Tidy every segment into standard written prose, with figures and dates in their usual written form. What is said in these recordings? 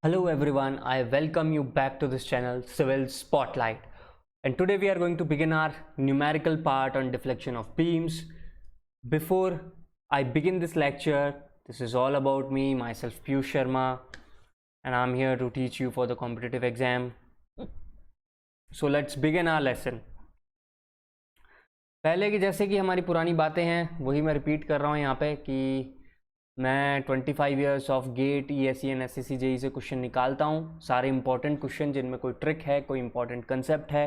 Hello everyone, I welcome you back to this channel Civil Spotlight, and today we are going to begin our numerical part on deflection of beams. Before I begin this lecture, this is all about me, myself Piyush Sharma, and I'm here to teach you for the competitive exam. So let's begin our lesson. पहले की जैसे कि हमारी पुरानी बातें हैं वही मैं रिपीट कर रहा हूँ यहाँ पे कि मैं 25 years of GATE ESE and SSC JEE से क्वेश्चन निकालता हूँ। सारे इंपॉर्टेंट क्वेश्चन जिनमें कोई ट्रिक है, कोई इंपॉर्टेंट कंसेप्ट है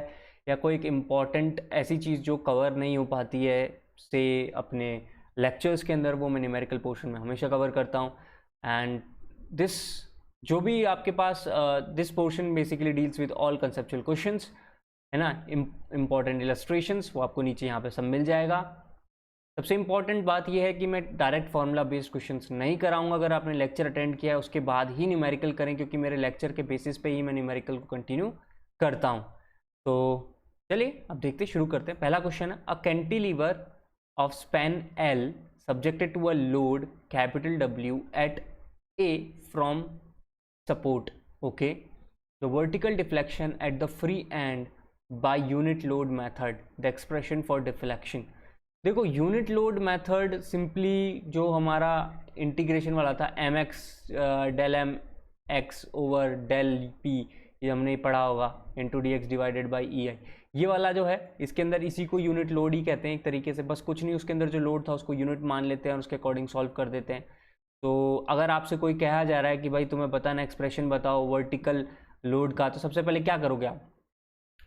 या कोई एक इम्पॉर्टेंट ऐसी चीज़ जो कवर नहीं हो पाती है से अपने लेक्चर्स के अंदर, वो मैं न्यूमेरिकल पोर्शन में हमेशा कवर करता हूँ। एंड दिस जो भी आपके पास this portion basically deals with all conceptual questions, है ना, इम्पॉर्टेंट इलस्ट्रेशंस, वो आपको नीचे यहाँ पे सब मिल जाएगा। सबसे इम्पॉर्टेंट बात यह है कि मैं डायरेक्ट फार्मूला बेस्ड क्वेश्चंस नहीं कराऊंगा। अगर आपने लेक्चर अटेंड किया है उसके बाद ही न्यूमेरिकल करें, क्योंकि मेरे लेक्चर के बेसिस पे ही मैं न्यूमेरिकल को कंटिन्यू करता हूं। तो चलिए अब देखते शुरू करते हैं। पहला क्वेश्चन है, a cantilever of span L subjected to a load capital W at A from support, okay, the vertical deflection at the free end by unit load method, the expression for deflection. देखो, unit load method simply जो हमारा integration वाला था mx del M X over del P, ये हमने पढ़ा होगा, into dx divided by EI, ये वाला जो है इसके अंदर इसी को यूनिट लोड ही कहते हैं एक तरीके से। बस कुछ नहीं, उसके अंदर जो लोड था उसको यूनिट मान लेते हैं और उसके अकॉर्डिंग सॉल्व कर देते हैं। तो अगर आपसे कोई कहा जा रहा है कि भाई तुम्हें पता ना, एक्सप्रेशन बताओ वर्टिकल लोड का, तो सबसे पहले क्या करोगे आप?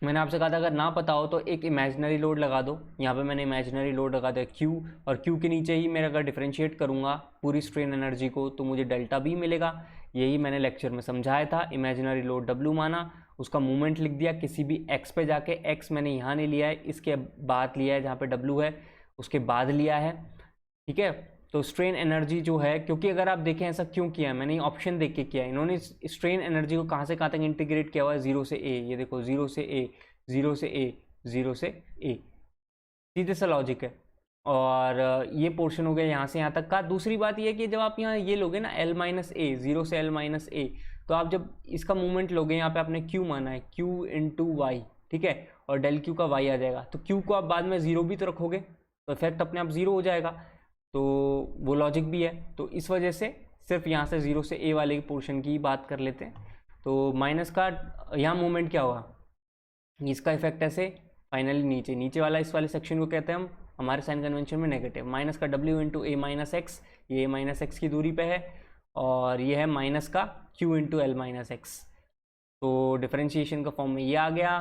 मैंने आपसे कहा था अगर ना पता हो तो एक इमेजिनरी लोड लगा दो। यहाँ पे मैंने इमेजिनरी लोड लगा दिया Q, और Q के नीचे ही मैं अगर डिफरेंशिएट करूँगा पूरी स्ट्रेन एनर्जी को तो मुझे डेल्टा B मिलेगा। यही मैंने लेक्चर में समझाया था। इमेजिनरी लोड W माना, उसका मूवमेंट लिख दिया किसी भी x पे जाके। x मैंने यहाँ नहीं लिया है, इसके बाद लिया है, जहाँ पे W है उसके बाद लिया है, ठीक है। तो स्ट्रेन एनर्जी जो है, क्योंकि अगर आप देखें ऐसा क्यों किया है, मैंने ऑप्शन देख के किया है। इन्होंने स्ट्रेन एनर्जी को कहाँ से कहाँ तक इंटीग्रेट किया हुआ है, 0 से A। ये देखो, 0 से A, 0 से A, 0 से A, सीधे सा लॉजिक है। और ये पोर्शन हो गया यहाँ से यहाँ तक का। दूसरी बात ये है कि जब आप यहाँ ये लोगे ना L माइनस A, 0 से L माइनस A, तो आप जब इसका मूवमेंट लोगे, यहाँ पे आपने Q माना है, Q इंटू वाई, ठीक है, और डेल Q का y आ जाएगा। तो Q को आप बाद में 0 भी तो रखोगे तो इफेक्ट अपने आप 0 हो जाएगा। तो वो लॉजिक भी है। तो इस वजह से सिर्फ यहाँ से 0 से A वाले पोर्शन की बात कर लेते हैं। तो माइनस का यहाँ मूवमेंट क्या होगा, इसका इफेक्ट ऐसे फाइनली नीचे, नीचे वाला इस वाले सेक्शन को कहते हैं हम हमारे साइन कन्वेंशन में नेगेटिव। माइनस का W into A minus x, ये A माइनस एक्स की दूरी पे है, और ये है माइनस का Q into L minus x. तो डिफरेंशिएशन का फॉर्म में ये आ गया,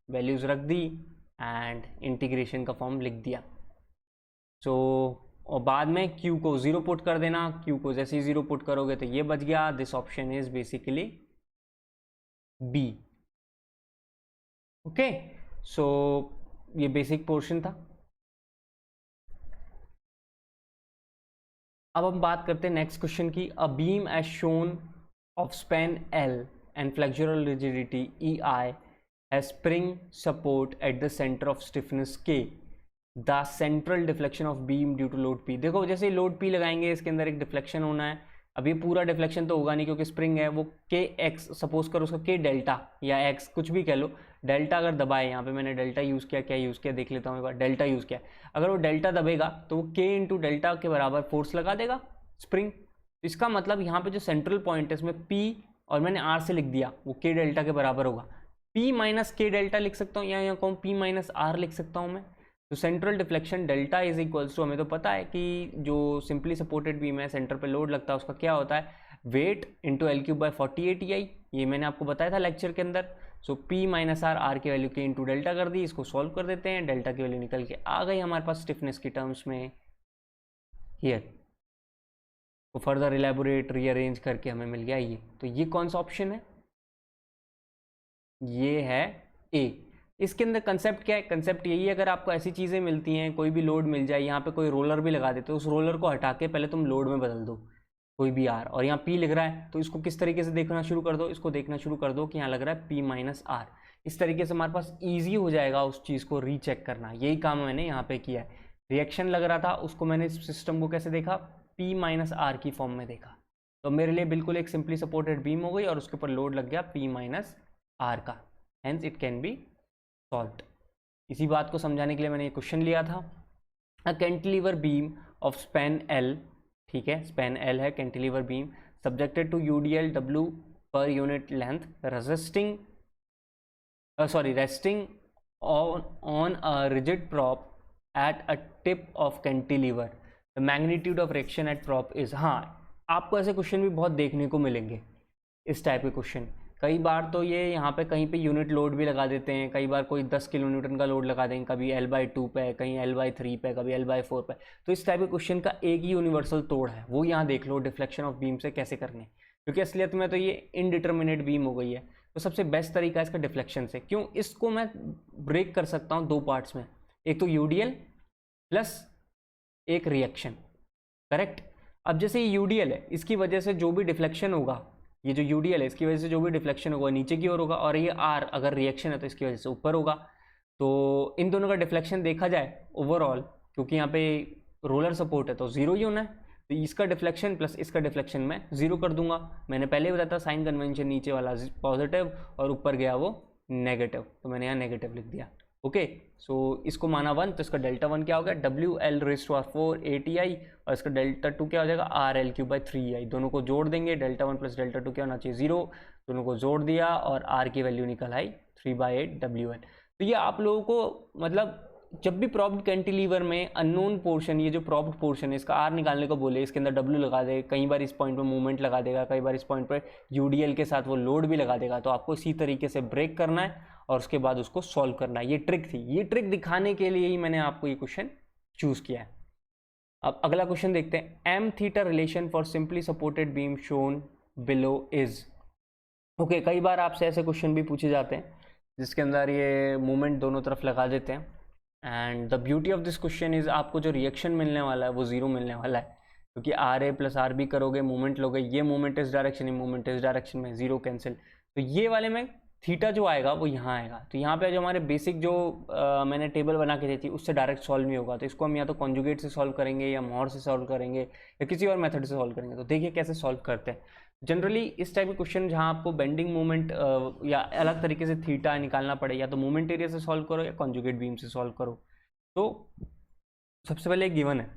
वैल्यूज़ रख दी एंड इंटीग्रेशन का फॉर्म लिख दिया। सो और बाद में Q को 0 पुट कर देना। Q को जैसे ही 0 पुट करोगे तो ये बच गया। This option is basically B, okay. So ये बेसिक पोर्शन था। अब हम बात करते हैं नेक्स्ट क्वेश्चन की। A beam as shown of span L and flexural rigidity EI has spring support at the centre of stiffness K, the central deflection of beam due to load P। देखो, जैसे load P लगाएंगे इसके अंदर एक deflection होना है। अब ये पूरा डिफ्लेक्शन तो होगा नहीं क्योंकि स्प्रिंग है, वो KX, सपोज करो उसका K डेल्टा या X कुछ भी कह लो, डेल्टा अगर दबाए, यहाँ पे मैंने डेल्टा यूज़ किया, क्या यूज़ किया देख लेता हूँ एक बार, डेल्टा यूज़ किया। अगर वो डेल्टा दबेगा तो वो K इंटू डेल्टा के बराबर फोर्स लगा देगा स्प्रिंग। इसका मतलब यहाँ पे जो सेंट्रल पॉइंट है इसमें P, और मैंने R से लिख दिया, वो K डेल्टा के बराबर होगा। P माइनस K डेल्टा लिख सकता हूँ, या यहाँ कहूँ P माइनस R लिख सकता हूँ मैं। तो central deflection delta is equals to, हमें तो पता है कि जो सिंपली सपोर्टेड बीम है, सेंटर पे लोड लगता है, उसका क्या होता है, weight into L cube by 48 EI। ये मैंने आपको बताया था लेक्चर के अंदर। सो P माइनस R, R की वैल्यू K इंटू डेल्टा कर दी। इसको सॉल्व कर देते हैं, डेल्टा की वैल्यू निकल के आ गई हमारे पास स्टिफनेस की टर्म्स में हियर। तो फर्दर इलेबोरेट रीअरेंज करके हमें मिल गया ये। तो ये कौन सा ऑप्शन है, ये है A। इसके अंदर कंसेप्ट क्या है, कंसेप्ट यही है, अगर आपको ऐसी चीज़ें मिलती हैं, कोई भी लोड मिल जाए, यहाँ पे कोई रोलर भी लगा देते हो, उस रोलर को हटा के पहले तुम लोड में बदल दो कोई भी R, और यहाँ P लिख रहा है तो इसको किस तरीके से देखना शुरू कर दो, इसको देखना शुरू कर दो कि यहाँ लग रहा है P माइनस R। इस तरीके से हमारे पास ईजी हो जाएगा उस चीज़ को रीचेक करना। यही काम मैंने यहाँ पे किया है। रिएक्शन लग रहा था, उसको मैंने इस सिस्टम को कैसे देखा, P माइनस R की फॉर्म में देखा। तो मेरे लिए बिल्कुल एक सिंपली सपोर्टेड बीम हो गई और उसके ऊपर लोड लग गया P माइनस आर का, hence it can be solved. इसी बात को समझाने के लिए मैंने ये क्वेश्चन लिया था। A cantilever beam of span L, ठीक है, स्पैन L है cantilever beam, subjected to UDL W per unit length, resisting resting on a rigid prop at a tip of cantilever, the magnitude of reaction at prop is। हाँ, आपको ऐसे question भी बहुत देखने को मिलेंगे, इस टाइप के क्वेश्चन। कई बार तो ये यहाँ पे कहीं पे यूनिट लोड भी लगा देते हैं, कई बार कोई 10 किलो न्यूटन का लोड लगा देंगे, कभी L/2 पे, कहीं L/3 पे, कभी L/4 पे। तो इस टाइप के क्वेश्चन का एक ही यूनिवर्सल तोड़ है, वो यहाँ देख लो डिफ्लेक्शन ऑफ बीम से कैसे करने, क्योंकि असलियत में तो ये इनडिटर्मिनेट बीम हो गई है। तो सबसे बेस्ट तरीका है इसका डिफ्लेक्शन से। क्यों? इसको मैं ब्रेक कर सकता हूँ दो पार्ट्स में, एक तो यूडीएल प्लस एक रिएक्शन, करेक्ट। अब जैसे ये यूडीएल है, इसकी वजह से जो भी डिफ्लेक्शन होगा, ये जो यूडीएल है इसकी वजह से जो भी डिफ्लेक्शन होगा नीचे की ओर होगा, और ये आर अगर रिएक्शन है तो इसकी वजह से ऊपर होगा। तो इन दोनों का डिफ्लेक्शन देखा जाए ओवरऑल, क्योंकि यहाँ पे रोलर सपोर्ट है तो जीरो ही होना है, तो इसका डिफ्लेक्शन प्लस इसका डिफ्लेक्शन मैं जीरो कर दूंगा। मैंने पहले ही बताया था साइन कन्वेंशन, नीचे वाला पॉजिटिव और ऊपर गया वो नेगेटिव, तो मैंने यहाँ नेगेटिव लिख दिया। ओके, सो इसको माना 1, तो इसका डेल्टा 1 क्या हो गया, WL⁴ ATI, और इसका डेल्टा 2 क्या हो जाएगा, RL³/3EI। दोनों को जोड़ देंगे, डेल्टा 1 प्लस डेल्टा 2 क्या होना चाहिए, 0। दोनों को जोड़ दिया और R की वैल्यू निकल आई 3/8 WL। तो ये आप लोगों को मतलब जब भी प्रॉप्ड कैंटिलीवर में अननोन पोर्शन, ये जो प्रॉप्ड पोर्शन है इसका आर निकालने को बोले, इसके अंदर W लगा दे, कई बार इस पॉइंट पर मूवमेंट लगा देगा, कई बार इस पॉइंट पर UDL के साथ वो लोड भी लगा देगा, तो आपको इसी तरीके से ब्रेक करना है और उसके बाद उसको सॉल्व करना है। ये ट्रिक थी, ये ट्रिक दिखाने के लिए ही मैंने आपको ये क्वेश्चन चूज किया है। अब अगला क्वेश्चन देखते हैं, M∠θ relation for simply supported beam shown below is. Okay, कई बार आपसे ऐसे क्वेश्चन भी पूछे जाते हैं जिसके अंदर ये मूवमेंट दोनों तरफ लगा देते हैं, and the beauty of this question is आपको जो रिएक्शन मिलने वाला है वो जीरो मिलने वाला है, क्योंकि RA + RB करोगे, मूवमेंट लोगे, ये मूवमेंट इस डायरेक्शन, ये मूवमेंट इस डायरेक्शन में, जीरो कैंसिल। तो ये वाले में थीटा जो आएगा वो यहाँ आएगा, तो यहाँ पे जो हमारे बेसिक जो मैंने टेबल बना के दी थी उससे डायरेक्ट सॉल्व नहीं होगा, तो इसको हम या तो कॉन्जुगेट से सॉल्व करेंगे या मोर से सॉल्व करेंगे या किसी और मेथड से सॉल्व करेंगे। तो देखिए कैसे सॉल्व करते हैं। जनरली इस टाइप के क्वेश्चन जहाँ आपको बेंडिंग मूवमेंट या अलग तरीके से थीटा निकालना पड़े, या तो मूवमेंट एरिया से सॉल्व करो या कॉन्जुगेट बीम से सॉल्व करो। तो सबसे पहले एक गिवन है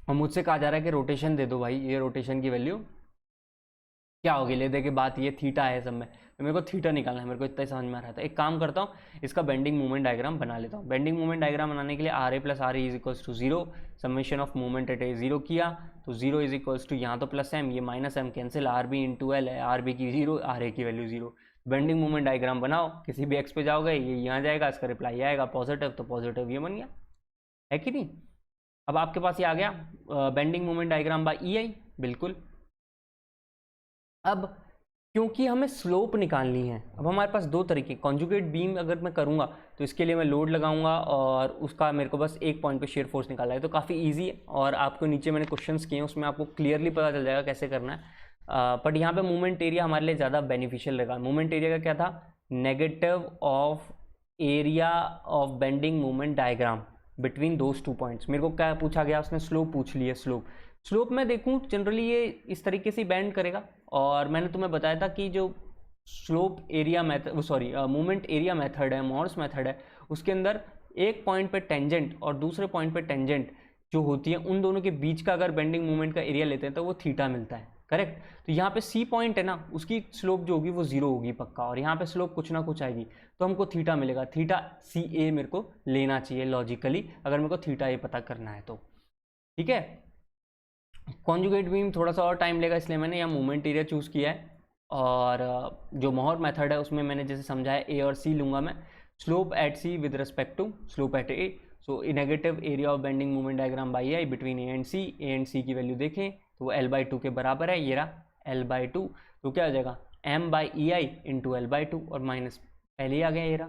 और मुझसे कहा जा रहा है कि रोटेशन दे दो भाई, ये रोटेशन की वैल्यू क्या होगी, ले दे के बात ये थीटा है सब में, तो मेरे को थीटा निकालना है, मेरे को इतना ही समझ में आ रहा था। एक काम करता हूँ, इसका बेंडिंग मूवमेंट डायग्राम बना लेता हूँ। बेंडिंग मूवमेंट डायग्राम बनाने के लिए RA + RE = 0, summation of movement at A 0 किया, तो 0 = यहाँ तो +m, ये -m कैंसिल, RB × L है, RB की 0, RA की वैल्यू 0। बेंडिंग मूवमेंट डायग्राम बनाओ, किसी भी x पे जाओगे ये यहाँ जाएगा, इसका रिप्लाई आएगा पॉजिटिव, तो पॉजिटिव ये बन गया, है कि नहीं। अब आपके पास ये आ गया bending movement diagram by EI, बिल्कुल। अब क्योंकि हमें स्लोप निकालनी है, अब हमारे पास दो तरीके, कॉन्जुगेट बीम अगर मैं करूँगा तो इसके लिए मैं लोड लगाऊंगा और उसका मेरे को बस एक पॉइंट पे शेयर फोर्स निकालना है, तो काफ़ी इजी है, और आपको नीचे मैंने क्वेश्चंस किए हैं उसमें आपको क्लियरली पता चल जाएगा कैसे करना है। बट यहाँ पे मूवमेंट एरिया हमारे लिए ज़्यादा बेनिफिशियल रहेगा। मूवमेंट एरिया का क्या था, negative of area of bending movement diagram between those 2 points. मेरे को क्या पूछा गया, उसने स्लोप पूछ ली है। स्लोप में देखूँ जनरली ये इस तरीके से बैंड करेगा, और मैंने तुम्हें बताया था कि जो slope area method, movement area method है, मॉर्स मेथड है, उसके अंदर एक पॉइंट पे टेंजेंट और दूसरे पॉइंट पे टेंजेंट जो होती है, उन दोनों के बीच का अगर बेंडिंग मूवमेंट का एरिया लेते हैं तो वो थीटा मिलता है, करेक्ट। तो यहाँ पे C पॉइंट है ना, उसकी स्लोप जो होगी वो 0 होगी पक्का, और यहाँ पे स्लोप कुछ ना कुछ आएगी, तो हमको थीटा मिलेगा। थीटा CA मेरे को लेना चाहिए लॉजिकली, अगर मेरे को थीटा A पता करना है तो, ठीक है। कॉन्जुगेट बीम थोड़ा सा और टाइम लेगा, इसलिए मैंने यहाँ मूवमेंट एरिया चूज़ किया है, और जो मोहर मेथड है उसमें मैंने जैसे समझाया A और C लूँगा मैं, slope at C with respect to slope at A। So negative area of bending movement diagram by I between A and C की वैल्यू देखें तो वो L/2 के बराबर है, ये रहा L/2, तो क्या हो जाएगा M/EI × L/2, और माइनस पहले ही आ गया ये रहा।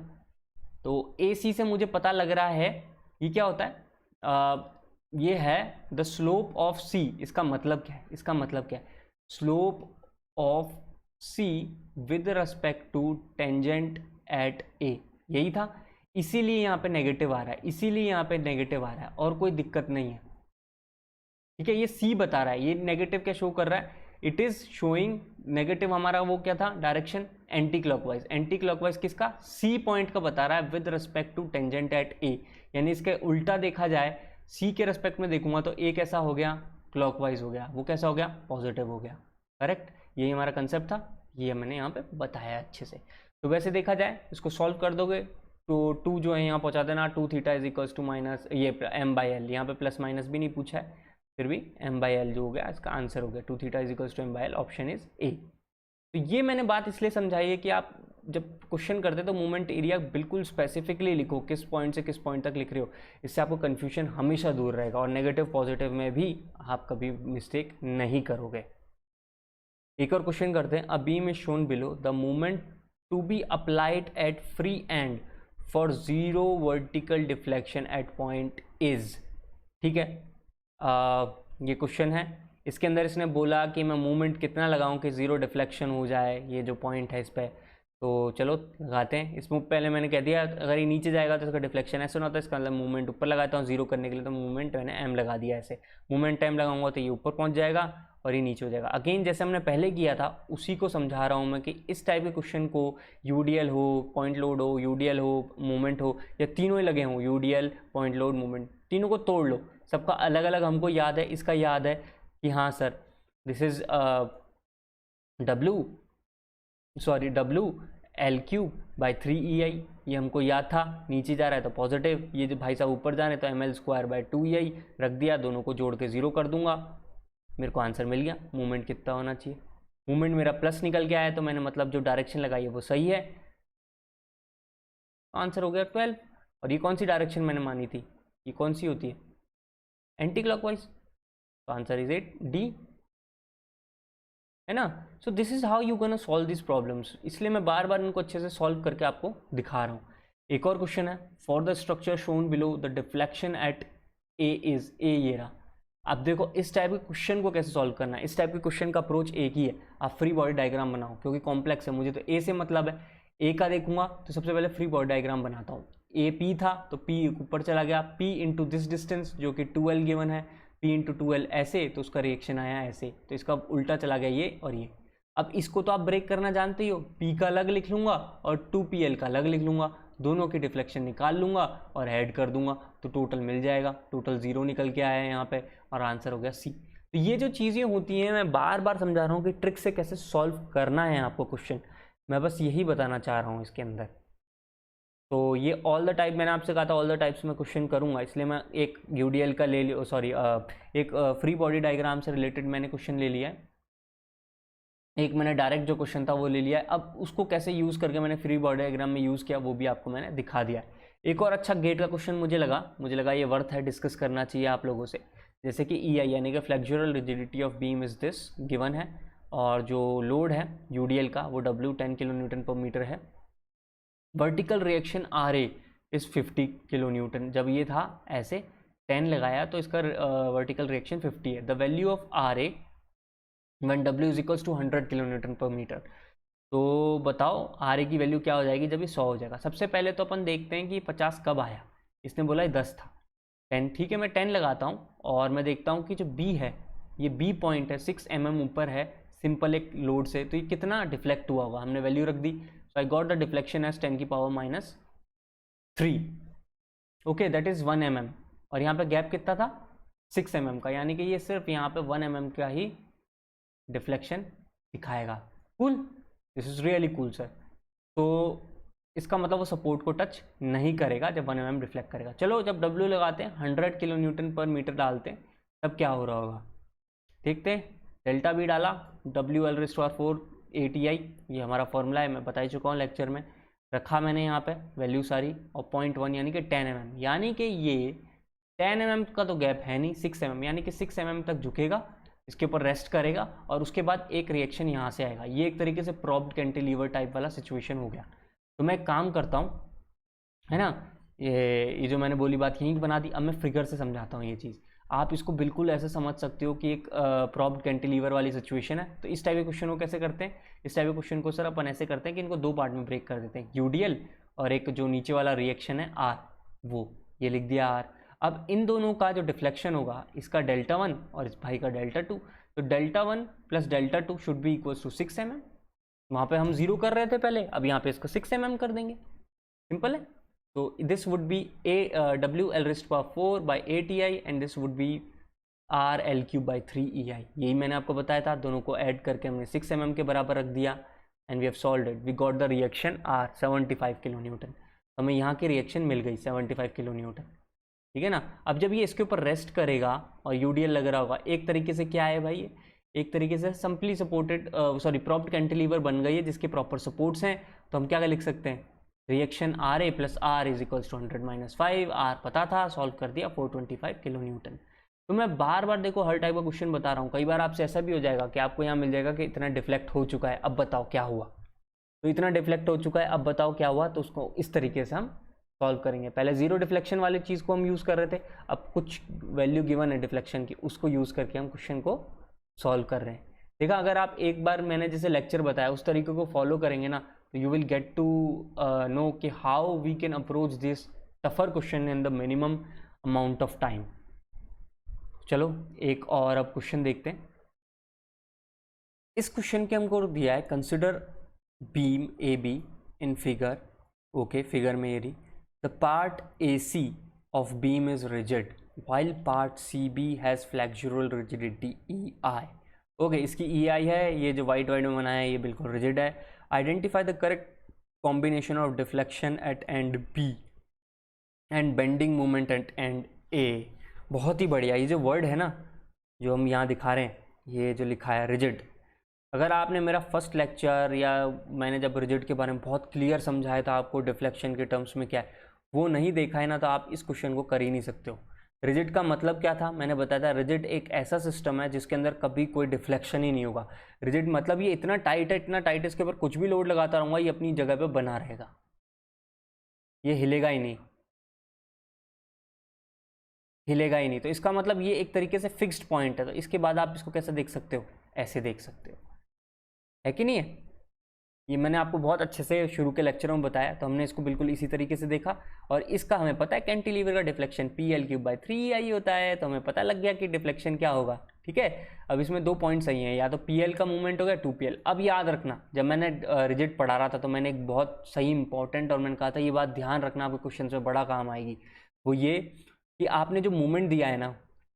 तो AC से मुझे पता लग रहा है ये क्या होता है, ये है द स्लोप ऑफ C। इसका मतलब क्या है, इसका मतलब क्या है, slope of C with respect to tangent at A, यही था। इसीलिए यहाँ पे नेगेटिव आ रहा है, इसीलिए यहाँ पे नेगेटिव आ रहा है, और कोई दिक्कत नहीं है, ठीक है। ये C बता रहा है, ये नेगेटिव क्या शो कर रहा है, इट इज शोइंग नेगेटिव, हमारा वो क्या था direction, anti clockwise. Anti clockwise किसका, सी पॉइंट का बता रहा है with respect to tangent at A, यानी इसके उल्टा देखा जाए सी के रिस्पेक्ट में देखूंगा तो ए कैसा हो गया, क्लॉकवाइज हो गया, वो कैसा हो गया, पॉजिटिव हो गया। करेक्ट, यही हमारा कंसेप्ट था, ये मैंने यहाँ पे बताया अच्छे से। तो वैसे देखा जाए इसको सॉल्व कर दोगे तो 2 जो है यहाँ पहुँचा देना, 2 theta is equals to minus ये m बाई एल, यहाँ पे प्लस माइनस भी नहीं पूछा है, फिर भी m बाई एल जो हो गया इसका आंसर हो गया, 2 theta is equals to m by L, option is A. तो ये मैंने बात इसलिए समझाई है कि आप जब क्वेश्चन करते तो मोमेंट एरिया बिल्कुल स्पेसिफिकली लिखो, किस पॉइंट से किस पॉइंट तक लिख रहे हो, इससे आपको कन्फ्यूजन हमेशा दूर रहेगा और नेगेटिव पॉजिटिव में भी आप कभी मिस्टेक नहीं करोगे। एक और क्वेश्चन करते हैं, a beam is shown below, the moment to be applied at free end for 0 vertical deflection at point is. ठीक है, ये क्वेश्चन है, इसके अंदर इसने बोला कि मैं मूवमेंट कितना लगाऊं कि 0 डिफ्लेक्शन हो जाए, ये जो पॉइंट है इस पर। तो चलो लगाते हैं, इसमें पहले मैंने कह दिया अगर ये नीचे जाएगा तो इसका डिफ्लेक्शन ऐसे ना होता है, इसका मतलब मूवमेंट ऊपर लगाता हूँ 0 करने के लिए, तो मूवमेंट मैंने m लगा दिया ऐसे, मूवमेंट m लगाऊंगा तो ये ऊपर पहुँच जाएगा और ये नीचे हो जाएगा। अगेन जैसे हमने पहले किया था उसी को समझा रहा हूँ मैं कि इस टाइप के क्वेश्चन को यूडीएल हो, पॉइंट लोड हो, यूडीएल हो, मूवमेंट हो, या तीनों ही लगे हों, यूडीएल, पॉइंट लोड, मूवमेंट, तीनों को तोड़ लो, सबका अलग अलग हमको याद है। इसका याद है कि हाँ sir this is W L cube by 3EI, ये हमको याद था, नीचे जा रहा है तो पॉजिटिव, ये जो भाई साहब ऊपर जा रहे हैं तो ML स्क्वायर बाई 2EI रख दिया, दोनों को जोड़ के 0 कर दूंगा, मेरे को आंसर मिल गया। मूवमेंट कितना होना चाहिए, मूवमेंट मेरा प्लस निकल के आया तो मैंने मतलब जो डायरेक्शन लगाई है वो सही है, आंसर हो गया 12। और ये कौन सी डायरेक्शन मैंने मानी थी, ये कौन सी होती है, एंटी क्लॉकवाइज, तो आंसर इज इट डी, है ना। So this is how you gonna solve this problems, इसलिए मैं बार बार इनको अच्छे से सॉल्व करके आपको दिखा रहा हूँ। एक और क्वेश्चन है, for the structure shown below the deflection at A is, A ये रहा। अब देखो इस टाइप के क्वेश्चन को कैसे सॉल्व करना है, इस टाइप के क्वेश्चन का अप्रोच एक ही है, आप फ्री बॉडी डायग्राम बनाओ, क्योंकि कॉम्प्लेक्स है, मुझे तो ए से मतलब है, ए का देखूंगा तो सबसे पहले फ्री बॉडी डायग्राम बनाता हूँ। ए पी था तो पी ऊपर चला गया, पी इंटू दिस डिस्टेंस जो कि 2L गिवन है, P इंटू 2L ऐसे, तो उसका रिएक्शन आया ऐसे, तो इसका उल्टा चला गया ये और ये। अब इसको तो आप ब्रेक करना जानते ही हो, P का अलग लिख लूँगा और 2PL का अलग लिख लूँगा, दोनों की डिफ्लेक्शन निकाल लूँगा और ऐड कर दूंगा तो टोटल मिल जाएगा, टोटल 0 निकल के आया है यहाँ पे और आंसर हो गया C। तो ये जो चीज़ें होती हैं मैं बार बार समझा रहा हूँ कि ट्रिक से कैसे सॉल्व करना है आपको क्वेश्चन, मैं बस यही बताना चाह रहा हूँ इसके अंदर। तो ये ऑल द टाइप, मैंने आपसे कहा था ऑल द टाइप्स में क्वेश्चन करूंगा, इसलिए मैं एक यूडीएल का ले लिया, सॉरी एक फ्री बॉडी डायग्राम से रिलेटेड मैंने क्वेश्चन ले लिया है, एक मैंने डायरेक्ट जो क्वेश्चन था वो ले लिया है। अब उसको कैसे यूज़ करके मैंने फ्री बॉडी डायग्राम में यूज़ किया वो भी आपको मैंने दिखा दिया है। एक और अच्छा गेट का क्वेश्चन मुझे लगा ये वर्थ है, डिस्कस करना चाहिए आप लोगों से, जैसे कि EI यानी कि flexural rigidity of beam is this given है, और जो लोड है यूडीएल का वो W 10 kilo newton per metre है, vertical reaction RA is 50 kilo Newton, जब ये था ऐसे 10 लगाया तो इसका वर्टिकल रिएक्शन 50 है। The value of RA when W is equals to 100 kilo newton per metre, तो बताओ RA की वैल्यू क्या हो जाएगी जब ये 100 हो जाएगा। सबसे पहले तो अपन देखते हैं कि 50 कब आया, इसने बोला 10 था, 10 ठीक है, मैं 10 लगाता हूँ और मैं देखता हूँ कि जो B है, ये B पॉइंट है 6 mm ऊपर है सिंपल एक लोड से, तो ये कितना डिफ्लेक्ट हुआ होगा, हमने वैल्यू रख दी, so I got the deflection as 10 की power minus 3, okay that is 1 mm, और यहाँ पे गैप कितना था 6 mm का, यानी कि ये सिर्फ यहाँ पे 1 mm का ही डिफ्लेक्शन दिखाएगा। Cool, this is really cool sir. तो इसका मतलब वो सपोर्ट को टच नहीं करेगा जब 1 mm रिफ्लेक्ट करेगा। चलो जब W लगाते हैं 100 किलो न्यूटन पर मीटर डालते हैं तब क्या हो रहा होगा देखते हैं। डेल्टा B डाला, WL⁴ ATI, ये हमारा फॉर्मूला है, मैं बता ही चुका हूँ लेक्चर में, रखा मैंने यहाँ पे वैल्यू सारी, और 0.1 यानी कि 10 mm, यानी कि ये 10 mm का तो गैप है नहीं, 6 mm, यानी कि 6 mm तक झुकेगा, इसके ऊपर रेस्ट करेगा और उसके बाद एक रिएक्शन यहाँ से आएगा। ये एक तरीके से प्रॉप्ड कैंटिलीवर टाइप वाला सिचुएशन हो गया। तो मैं काम करता हूँ, है ना, ये जो मैंने बोली बात यहीं बना दी, अब मैं फिगर से समझाता हूँ ये चीज़, आप इसको बिल्कुल ऐसे समझ सकते हो कि एक प्रॉप्ड कैंटिलीवर वाली सिचुएशन है। तो इस टाइप के क्वेश्चन को कैसे करते हैं, इस टाइप के क्वेश्चन को सर अपन ऐसे करते हैं कि इनको 2 पार्ट में ब्रेक कर देते हैं, यूडीएल और एक जो नीचे वाला रिएक्शन है R, वो ये लिख दिया R। अब इन दोनों का जो डिफ्लेक्शन होगा, इसका Δ1 और इस भाई का Δ2, तो delta 1 plus delta 2 should be equals to 6 mm। वहाँ पे हम 0 कर रहे थे पहले, अब यहाँ पे इसको 6 mm कर देंगे, सिंपल है। तो this would be WL⁴ by 8EI and this would be RL³ by 3EI। यही मैंने आपको बताया था, दोनों को ऐड करके हमने 6 mm के बराबर रख दिया and we have solved it, we got the reaction R 75 kilo newton. हमें यहाँ की रिएक्शन मिल गई 75 किलो न्यूटन, ठीक है ना। अब जब ये इसके ऊपर रेस्ट करेगा और यूडीएल लग रहा होगा, एक तरीके से क्या है भाई, एक तरीके से सिंपली सपोर्टेड प्रॉप्ड कैंटिलीवर बन गई है जिसके प्रॉपर सपोर्ट्स हैं। तो हम क्या लिख सकते हैं, reaction RA plus R is equals to 100-5, R पता था, सॉल्व कर दिया 425 किलो न्यूटन। तो मैं बार बार देखो हर टाइप का क्वेश्चन बता रहा हूँ, कई बार आपसे ऐसा भी हो जाएगा कि आपको यहाँ मिल जाएगा कि इतना डिफ्लेक्ट हो चुका है, अब बताओ क्या हुआ। तो इतना डिफ्लेक्ट हो चुका है, अब बताओ क्या हुआ। तो उसको इस तरीके से हम सॉल्व करेंगे। पहले जीरो डिफ्लेक्शन वाली चीज़ को हम यूज़ कर रहे थे, अब कुछ वैल्यू गिवन है डिफ्लेक्शन की, उसको यूज़ करके हम क्वेश्चन को सॉल्व कर रहे हैं। देखा, अगर आप एक बार मैंने जैसे लेक्चर बताया उस तरीके को फॉलो करेंगे ना, तो you will get to know कि how we can approach this tougher question in the minimum amount of time. चलो एक और अब क्वेश्चन देखते हैं। इस क्वेश्चन के हमको दिया है, consider beam AB in figure, okay, figure में ये रही, the part AC of beam is rigid while part CB has flexural rigidity EI। Okay, इसकी EI है, ये जो वाइट में बनाया है ये बिल्कुल रिजिड है। Identify the correct combination of deflection at and B and bending moment at and A। बहुत ही बढ़िया, ये जो वर्ड है ना जो हम यहाँ दिखा रहे हैं, ये जो लिखा है रिजिड, अगर आपने मेरा फर्स्ट लेक्चर या मैंने जब रिजिड के बारे में बहुत क्लियर समझाया था आपको डिफ्लेक्शन के टर्म्स में क्या है, वो नहीं देखा है ना, तो आप इस क्वेश्चन को कर ही नहीं सकते हो। रिजिड का मतलब क्या था, मैंने बताया था, रिजिड एक ऐसा सिस्टम है जिसके अंदर कभी कोई डिफ्लेक्शन ही नहीं होगा। रिजिड मतलब ये इतना टाइट है, इतना टाइट, इसके ऊपर कुछ भी लोड लगाता रहूँगा ये अपनी जगह पे बना रहेगा, ये हिलेगा ही नहीं, हिलेगा ही नहीं। तो इसका मतलब ये एक तरीके से फिक्स्ड पॉइंट है। तो इसके बाद आप इसको कैसे देख सकते हो, ऐसे देख सकते हो, है कि नहीं है। ये मैंने आपको बहुत अच्छे से शुरू के लेक्चरों में बताया, तो हमने इसको बिल्कुल इसी तरीके से देखा। और इसका हमें पता है कैंटिलीवर का डिफ्लेक्शन PL³/3EI होता है, तो हमें पता लग गया कि डिफ्लेक्शन क्या होगा, ठीक है। अब इसमें दो पॉइंट सही हैं, या तो PL का मूवमेंट हो गया 2PL। अब याद रखना, जब मैंने रिजिड पढ़ा रहा था तो मैंने एक बहुत सही इंपॉर्टेंट और मैंने कहा था ये बात ध्यान रखना, आपके क्वेश्चन में बड़ा काम आएगी। वो ये कि आपने जो मूवमेंट दिया है ना,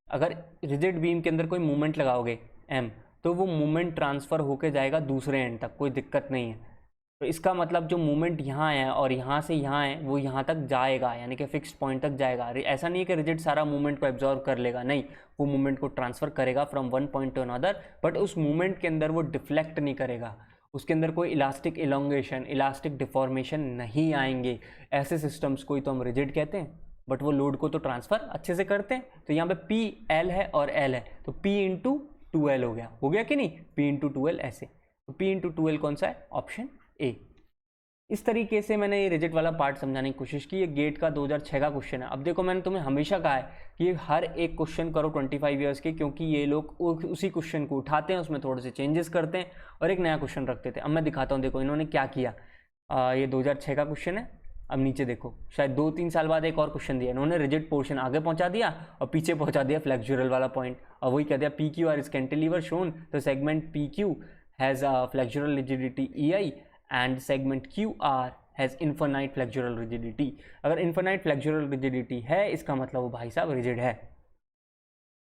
अगर रिजिड बीम के अंदर कोई मूवमेंट लगाओगे M, तो वो मूवमेंट ट्रांसफ़र होके जाएगा दूसरे एंड तक, कोई दिक्कत नहीं है। तो इसका मतलब जो मूवमेंट यहाँ है और यहाँ से यहाँ है वो यहाँ तक जाएगा, यानी कि फिक्स्ड पॉइंट तक जाएगा। ऐसा नहीं है कि रिजिड सारा मूवमेंट को एब्जॉर्व कर लेगा, नहीं, वो मूवमेंट को ट्रांसफ़र करेगा from one point two another, but उस मूवमेंट के अंदर वो डिफ्लेक्ट नहीं करेगा, उसके अंदर कोई इलास्टिक इलोंगेशन, इलास्टिक डिफॉर्मेशन नहीं आएंगे। ऐसे सिस्टम्स को ही तो हम रिजिड कहते हैं, बट वो लोड को तो ट्रांसफ़र अच्छे से करते हैं। तो यहाँ पे PL है और L है, तो P×2L हो गया कि नहीं, P×2L ऐसे। तो P×2L कौन सा है, ऑप्शन A। इस तरीके से मैंने ये रिजिड वाला पार्ट समझाने की कोशिश की। ये गेट का 2006 का क्वेश्चन है। अब देखो, मैंने तुम्हें हमेशा कहा है कि हर एक क्वेश्चन करो 25 ईयर्स के, क्योंकि ये लोग उसी क्वेश्चन को उठाते हैं, उसमें थोड़े से चेंजेस करते हैं और एक नया क्वेश्चन रखते थे। अब मैं दिखाता हूँ, देखो इन्होंने क्या किया। ये 2006 का क्वेश्चन है। अब नीचे देखो, शायद 2-3 साल बाद एक और क्वेश्चन दिया इन्होंने, रिजिड पोर्शन आगे पहुंचा दिया और पीछे पहुंचा दिया फ्लेक्सुरल वाला पॉइंट। और वही कह दिया PQ R is cantilever shown, तो segment PQ has flexural rigidity EI and segment QR has infinite flexural rigidity. अगर इन्फिनाइट फ्लेक्सुरल रिजिडिटी है, इसका मतलब वो भाई साहब रिजिड है।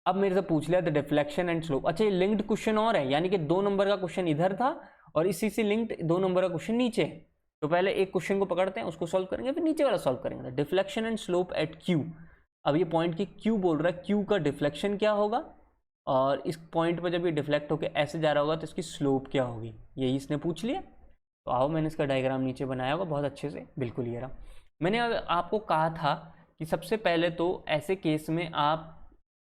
अब मेरे से पूछ लिया द डिफ्लेक्शन एंड स्लोप। अच्छा, ये लिंक्ड क्वेश्चन और है, यानी कि 2 नंबर का क्वेश्चन इधर था और इसी से लिंक्ड 2 नंबर का क्वेश्चन नीचे। तो पहले एक क्वेश्चन को पकड़ते हैं, उसको सॉल्व करेंगे, फिर नीचे वाला सॉल्व करेंगे। Deflection and slope eight Q। अब ये पॉइंट की Q बोल रहा है, Q का डिफ्लेक्शन क्या होगा, और इस पॉइंट पर जब ये डिफ्लेक्ट होकर ऐसे जा रहा होगा तो इसकी स्लोप क्या होगी, यही इसने पूछ लिया। तो आओ, मैंने इसका डायग्राम नीचे बनाया होगा बहुत अच्छे से, बिल्कुल ये रहा। मैंने आपको कहा था कि सबसे पहले तो ऐसे केस में आप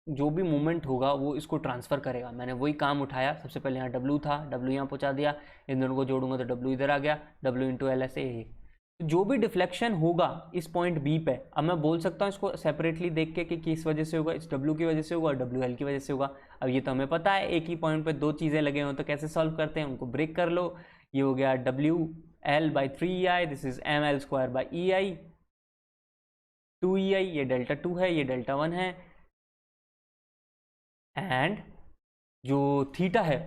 जो भी मूवमेंट होगा वो इसको ट्रांसफ़र करेगा। मैंने वही काम उठाया। सबसे पहले यहाँ W था, W यहाँ पहुँचा दिया, इन दोनों को जोड़ूंगा तो W इधर आ गया, W×L ऐसे। जो भी डिफ्लेक्शन होगा इस पॉइंट B पे, अब मैं बोल सकता हूँ इसको सेपरेटली देख के कि किस वजह से होगा, इस W की वजह से होगा और WL की वजह से होगा। अब ये तो हमें पता है, एक ही पॉइंट पे 2 चीज़ें लगे हों तो कैसे सॉल्व करते हैं, उनको ब्रेक कर लो। ये हो गया WL/3EI, this is ML²/EI 2EI, ये डेल्टा 2 है, ये डेल्टा 1 है, एंड जो थीटा है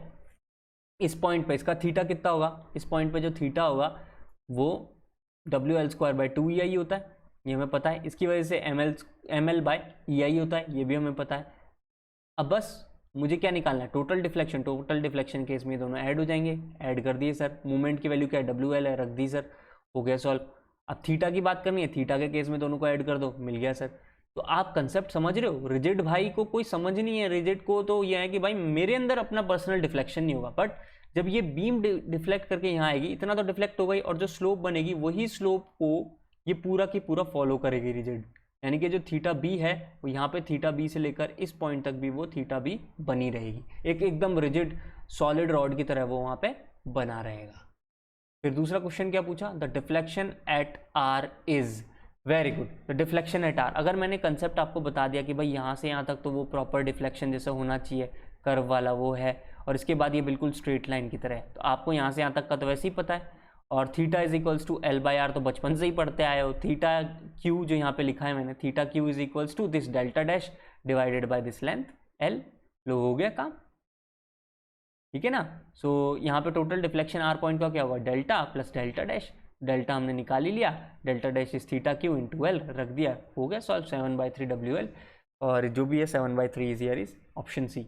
इस पॉइंट पे, इसका थीटा कितना होगा, इस पॉइंट पे जो थीटा होगा वो WL²/2EI होता है, ये हमें पता है। इसकी वजह से ML/EI होता है, ये भी हमें पता है। अब बस मुझे क्या निकालना है, total deflection. Total deflection case में दोनों ऐड हो जाएंगे, ऐड कर दिए सर। मूवमेंट की वैल्यू क्या है, WL है, रख दी सर, हो गया सॉल्व। अब थीटा की बात करनी है, थीटा के केस में दोनों को ऐड कर दो, मिल गया सर। तो आप कंसेप्ट समझ रहे हो, रिजिड भाई को कोई समझ नहीं है। रिजिड को तो यह है कि भाई मेरे अंदर अपना पर्सनल डिफ्लेक्शन नहीं होगा, बट जब ये बीम डिफ्लेक्ट करके यहाँ आएगी, इतना तो डिफ्लेक्ट होगा ही, और जो स्लोप बनेगी वही स्लोप को ये पूरा की पूरा फॉलो करेगी रिजिड। यानी कि जो थीटा बी है वो यहाँ पे थीटा बी से लेकर इस पॉइंट तक भी वो थीटा बी बनी रहेगी, एक एकदम रिजिड सॉलिड रॉड की तरह वो वहाँ पे बना रहेगा। फिर दूसरा क्वेश्चन क्या पूछा, the deflection at R is, very good, the deflection at R. अगर मैंने कंसेप्ट आपको बता दिया कि भाई यहाँ से यहाँ तक तो वो प्रॉपर डिफ्लेक्शन जैसा होना चाहिए, कर्व वाला वो है, और इसके बाद ये बिल्कुल स्ट्रेट लाइन की तरह है, तो आपको यहाँ से यहाँ तक का तो वैसे ही पता है। और theta is equals to L/R तो बचपन से ही पढ़ते आए हो। थीटा क्यू जो यहाँ पे लिखा है मैंने, theta Q is equals to this delta dash divided by this length L। लो हो गया काम, ठीक है ना। सो यहाँ पे टोटल डिफ्लेक्शन आर पॉइंट का क्या होगा, delta plus delta dash, delta हमने निकाल ही लिया, delta dash is theta Q into L, रख दिया, हो गया सॉल्व। 7/3 WL, और जो भी है 7/3 is here is option C.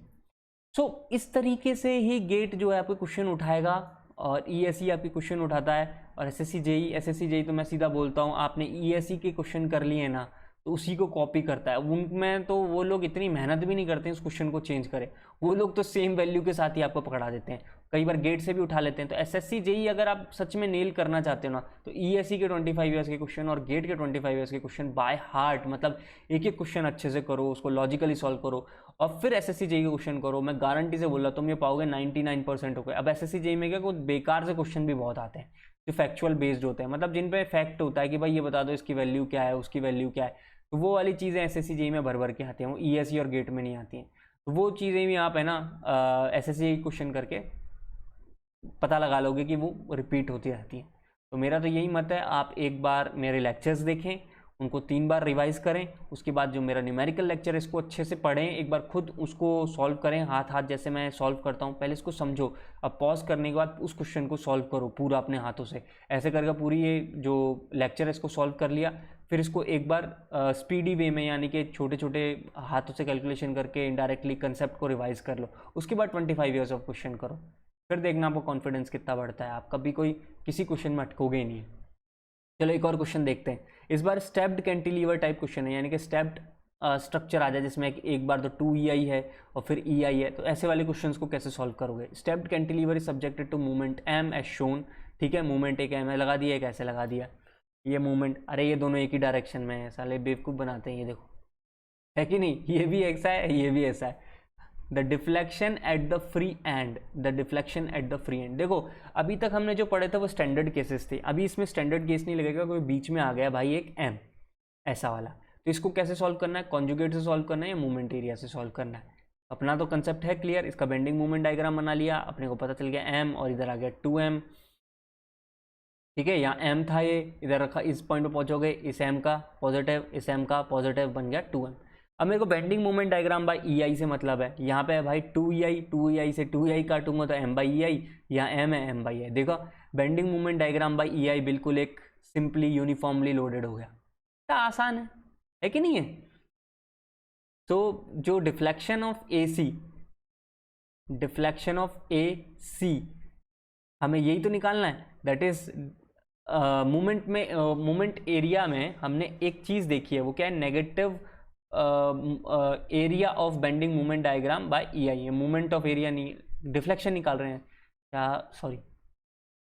So इस तरीके से ही गेट जो है आपको क्वेश्चन उठाएगा, और ESE आपकी क्वेश्चन उठाता है, और SSC JEE तो मैं सीधा बोलता हूँ, आपने ESE के क्वेश्चन कर लिए ना तो उसी को कॉपी करता है। उनमें तो वो लोग इतनी मेहनत भी नहीं करते हैं उस क्वेश्चन को चेंज करें, वो लोग तो सेम वैल्यू के साथ ही आपको पकड़ा देते हैं, कई बार गेट से भी उठा लेते हैं। तो SSC JEE अगर आप सच में नेल करना चाहते हो ना, तो ESE के 25 ईयर्स के क्वेश्चन और गेट के 25 ईयर्स के क्वेश्चन बाय हार्ट, मतलब एक एक क्वेश्चन अच्छे से करो, उसको लॉजिकली सॉल्व करो, और फिर SSC JEE के क्वेश्चन करो। मैं गारंटी से बोल रहा, तुम ये पाओगे 99% हो गए। अब SSC JEE में क्या, कुछ बेकार से क्वेश्चन भी बहुत आते हैं जो फैक्चुअल बेस्ड होते हैं, मतलब जिन पे फैक्ट होता है कि भाई ये बता दो इसकी वैल्यू क्या है, उसकी वैल्यू क्या है, तो वो वाली चीज़ें SSC JEE में भर भर के आती हैं, वो ESE और गेट में नहीं आती हैं। तो वो चीज़ें भी आप है ना SSC क्वेश्चन करके पता लगा लोगे कि वो रिपीट होती रहती हैं। तो मेरा तो यही मत है, आप एक बार मेरे लेक्चर्स देखें, उनको 3 बार रिवाइज करें, उसके बाद जो मेरा न्यूमेरिकल लेक्चर है इसको अच्छे से पढ़ें, एक बार खुद उसको सॉल्व करें हाथ हाथ जैसे मैं सॉल्व करता हूँ, पहले इसको समझो, अब पॉज करने के बाद उस क्वेश्चन को सॉल्व करो पूरा अपने हाथों से। ऐसे करके पूरी ये जो लेक्चर है इसको सॉल्व कर लिया, फिर इसको एक बार स्पीडी वे में, यानी कि छोटे छोटे हाथों से कैलकुलेशन करके इनडायरेक्टली कंसेप्ट को रिवाइज कर लो, उसके बाद 25 ईयर्स ऑफ क्वेश्चन करो, फिर देखना आपको कॉन्फिडेंस कितना बढ़ता है, आप कभी कोई किसी क्वेश्चन में अटकोगे ही नहीं। चलो एक और क्वेश्चन देखते हैं, इस बार स्टेप्ड कैंटिलीवर टाइप क्वेश्चन है, यानी कि स्टेप्ड स्ट्रक्चर आ जाए जिसमें एक बार तो 2EI है और फिर EI है, तो ऐसे वाले क्वेश्चंस को कैसे सॉल्व करोगे। Stepped cantilever is subjected to movement M as shown, ठीक है, मूवमेंट एक M है, लगा दिया, कैसे लगा दिया, ये मूवमेंट, अरे ये दोनों एक ही डायरेक्शन में है, साले बेवकूफ़ बनाते हैं, ये देखो है कि नहीं, ये भी ऐसा है, ये भी ऐसा है। The deflection at the free and, the deflection at the free and, देखो अभी तक हमने जो पढ़े थे वो स्टैंडर्ड केसेस थे, अभी इसमें स्टैंडर्ड केस नहीं लगेगा, कोई बीच में आ गया भाई एक M ऐसा वाला, तो इसको कैसे सॉल्व करना है, कॉन्जुगेट से सॉल्व करना है या मूवमेंट एरिया से सॉल्व करना है। अपना तो कंसेप्ट है क्लियर, इसका बेंडिंग मूवमेंट डायग्राम बना लिया, अपने को पता चल गया M, और इधर आ गया 2M, ठीक है, यहाँ M था, ये इधर रखा, इस पॉइंट पे पहुंचोगे, इस M का पॉजिटिव, इस M का पॉजिटिव, बन गया 2M। अब मेरे को bending movement diagram by EI से मतलब है, यहाँ पे है भाई 2EI से 2EI काटूंगा तो M/EI, यहाँ M है M/EI, देखो bending movement diagram by EI बिल्कुल एक सिंपली यूनिफॉर्मली लोडेड हो गया, तो आसान है कि नहीं है। तो जो deflection of AC, deflection of AC हमें यही तो निकालना है, दैट इज मूवमेंट में, मूवमेंट एरिया में हमने एक चीज़ देखी है, वो क्या है, negative area of bending movement diagram by EI, movement of area नहीं, डिफ्लेक्शन निकाल रहे हैं क्या, सॉरी